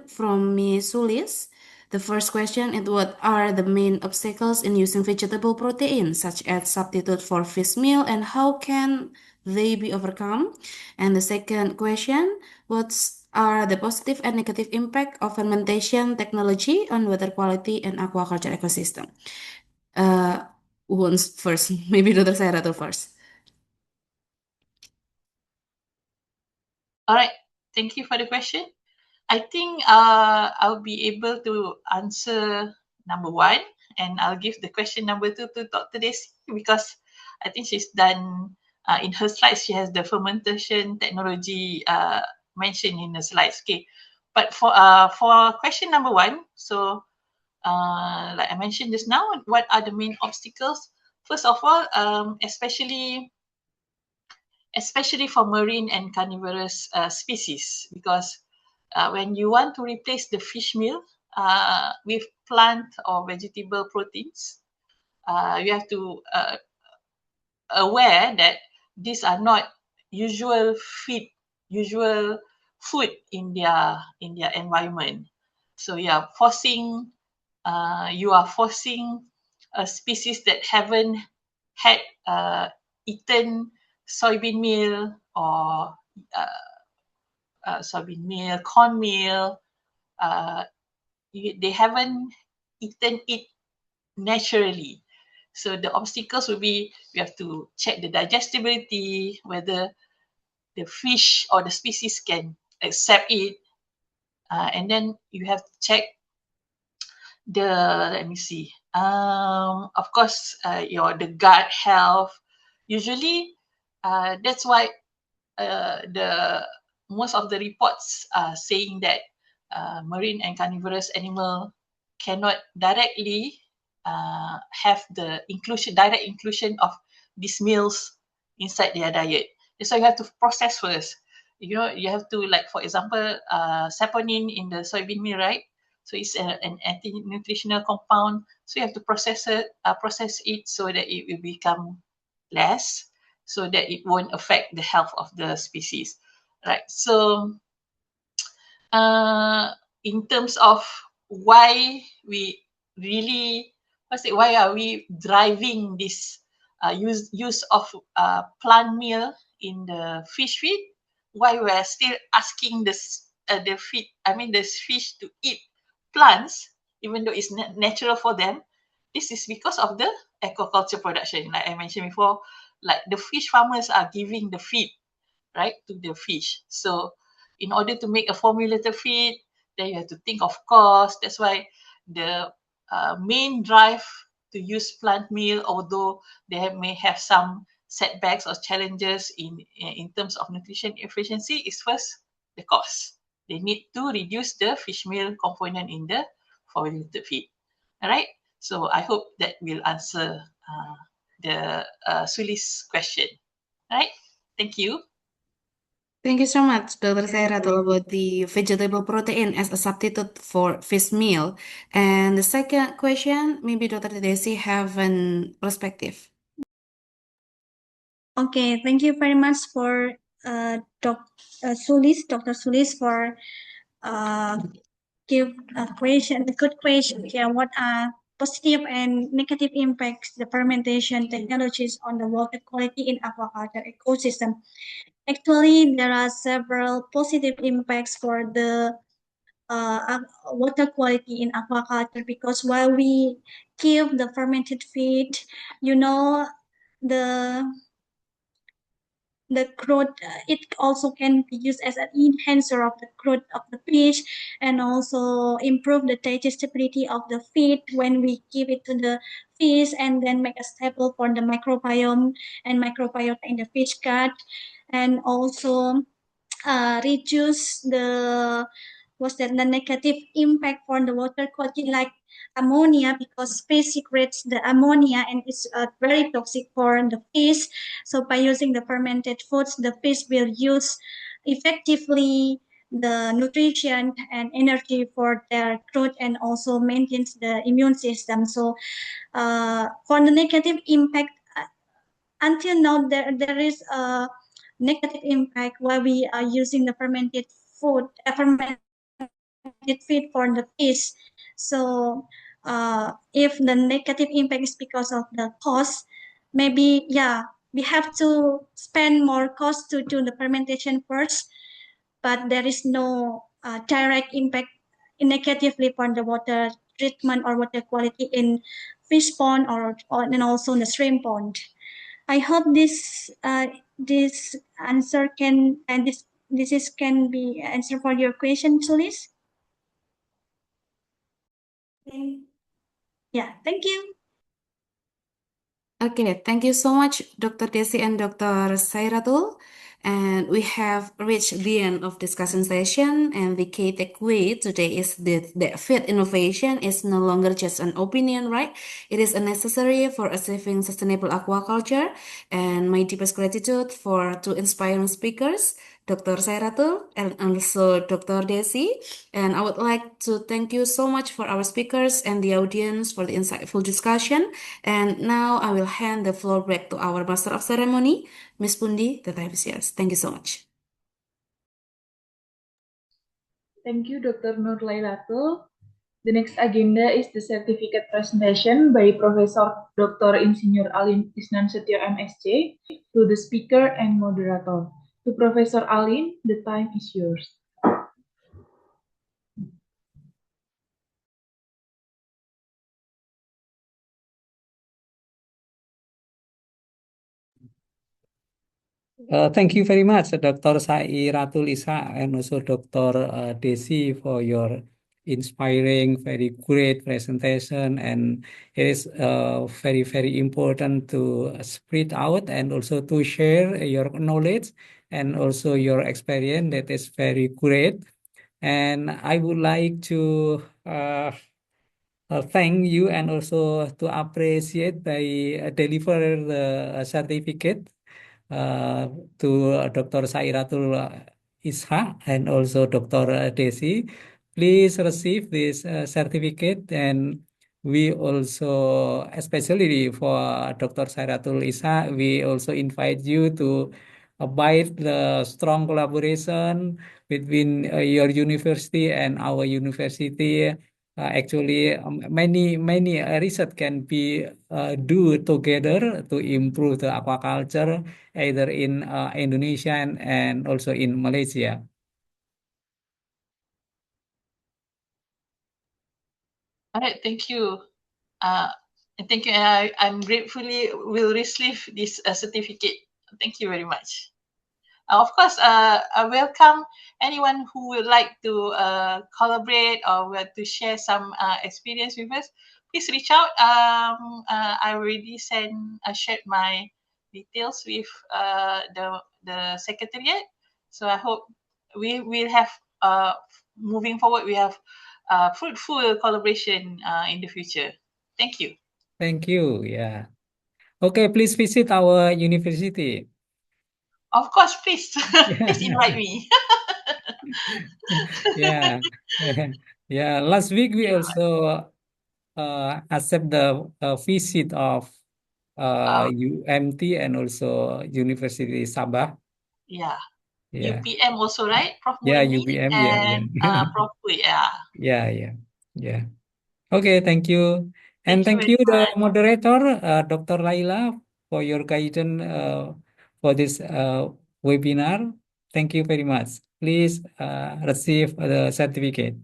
from Ms. Sulis. The first question is, what are the main obstacles in using vegetable protein, such as substitute for fish meal, and how can they be overcome? And the second question, what are the positive and negative impact of fermentation technology on water quality and aquaculture ecosystem? Who wants first? Maybe Dr. Sairatul first.
All right, thank you for the question. I think I'll be able to answer number one, and I'll give the question number two to Dr. Desy, because I think she's done, in her slides, she has the fermentation technology mentioned in the slides. Okay, but for question number one, so like I mentioned just now, what are the main obstacles? First of all, especially for marine and carnivorous species, because when you want to replace the fish meal with plant or vegetable proteins, you have to aware that these are not usual food in their environment. So you are forcing a species that haven't had eaten soybean meal or soybean meal, corn meal. They haven't eaten it naturally. So the obstacles will be, you have to check the digestibility, whether the fish or the species can accept it. And then you have to check let me see, of course, the gut health. Usually, that's why the most of the reports are saying that marine and carnivorous animal cannot directly have the direct inclusion of these meals inside their diet. That's why you have to process first. You have to, like, for example, saponin in the soybean meal, right? So it's an anti-nutritional compound. So you have to process it so that it will become less, so that it won't affect the health of the species, right? So in terms of why we really, why are we driving this use of plant meal in the fish feed? Why we are still asking the fish to eat plants, even though it's natural for them? This is because of the aquaculture production. Like I mentioned before, like the fish farmers are giving the feed, right, to the fish. So in order to make a formulated feed, then you have to think of cost. That's why the main drive to use plant meal, although they may have some setbacks or challenges in terms of nutrition efficiency, is first the cost. They need to reduce the fish meal component in the formulated feed. All right. So I hope that will answer the Suli's question. All right. Thank you.
Thank you so much, Dr. Sairatul, about the vegetable protein as a substitute for fish meal. And the second question, maybe Dr. Desy have an perspective.
Okay, thank you very much for Dr. Sulis, for give a good question. Yeah, what are positive and negative impacts the fermentation technologies on the water quality in aquaculture ecosystem? Actually, there are several positive impacts for the water quality in aquaculture, because while we keep the fermented feed, you know, the growth, it also can be used as an enhancer of the growth of the fish, and also improve the digestibility of the feed when we give it to the fish, and then make a stable for the microbiome and microbiota in the fish gut, and also reduce the the negative impact for the water quality, like ammonia, because fish secretes the ammonia and it's very toxic for the fish. So by using the fermented foods, the fish will use effectively the nutrition and energy for their growth, and also maintains the immune system. So for the negative impact, until now there is a negative impact while we are using the fermented food, fermented feed for the fish. So if the negative impact is because of the cost, maybe we have to spend more cost to do the fermentation first, but there is no direct impact negatively for the water treatment or water quality in fish pond, or and also in the shrimp pond. I hope this answer can, and this is can be answer for your question, Sulis. Yeah, thank you.
Okay, thank you so much, Dr. Desy and Dr. Sairatul. And we have reached the end of discussion session. And the key takeaway today is that feed innovation is no longer just an opinion, right? It is a necessary for achieving sustainable aquaculture. And my deepest gratitude for two inspiring speakers, Dr. Sairatul and also Dr. Desy. And I would like to thank you so much for our speakers and the audience for the insightful discussion. And now I will hand the floor back to our Master of Ceremony, Miss Pundi. The time is yours. Thank you so much.
Thank you, Dr. Nur Lailatul. The next agenda is the certificate presentation by Professor Dr. Insinyur Alin Isnan Setio MSc to the speaker and moderator. To Professor Alin, the time is yours.
Thank you very much, Dr. Sairatul Ishak, and also Dr. Desy, for your inspiring, very great presentation. And it is very, very important to spread out and also to share your knowledge and also your experience. That is very great. And I would like to thank you and also to appreciate by deliver the certificate to Dr. Sairatul Ishak and also Dr. Desy. Please receive this certificate, and we also, especially for Dr. Sairatul Ishak, we also invite you to abide the strong collaboration between your university and our university. Actually, many research can be do together to improve the aquaculture, either in Indonesia and also in Malaysia.
All right, thank you. And thank you. I'm gratefully will receive this certificate. Thank you very much. Of course, I welcome anyone who would like to collaborate or to share some experience with us. Please reach out. I already shared my details with the secretariat. So I hope we will have moving forward. We have fruitful collaboration in the future. Thank you.
Thank you. Yeah. Okay, please visit our university.
Of course, please, please invite me.
Yeah. Yeah. Last week we also accept the visit of UMT and also University Sabah.
Yeah.
Yeah.
UPM also, right? Prof.
Yeah,
Murni
UPM. Yeah,
and
yeah.
Prof. Hui, yeah.
Yeah. Okay, thank you. And
Thank you
thank
very
you, the
much.
moderator, Dr. Laila, for your guidance for this webinar. Thank you very much. Please receive the certificate.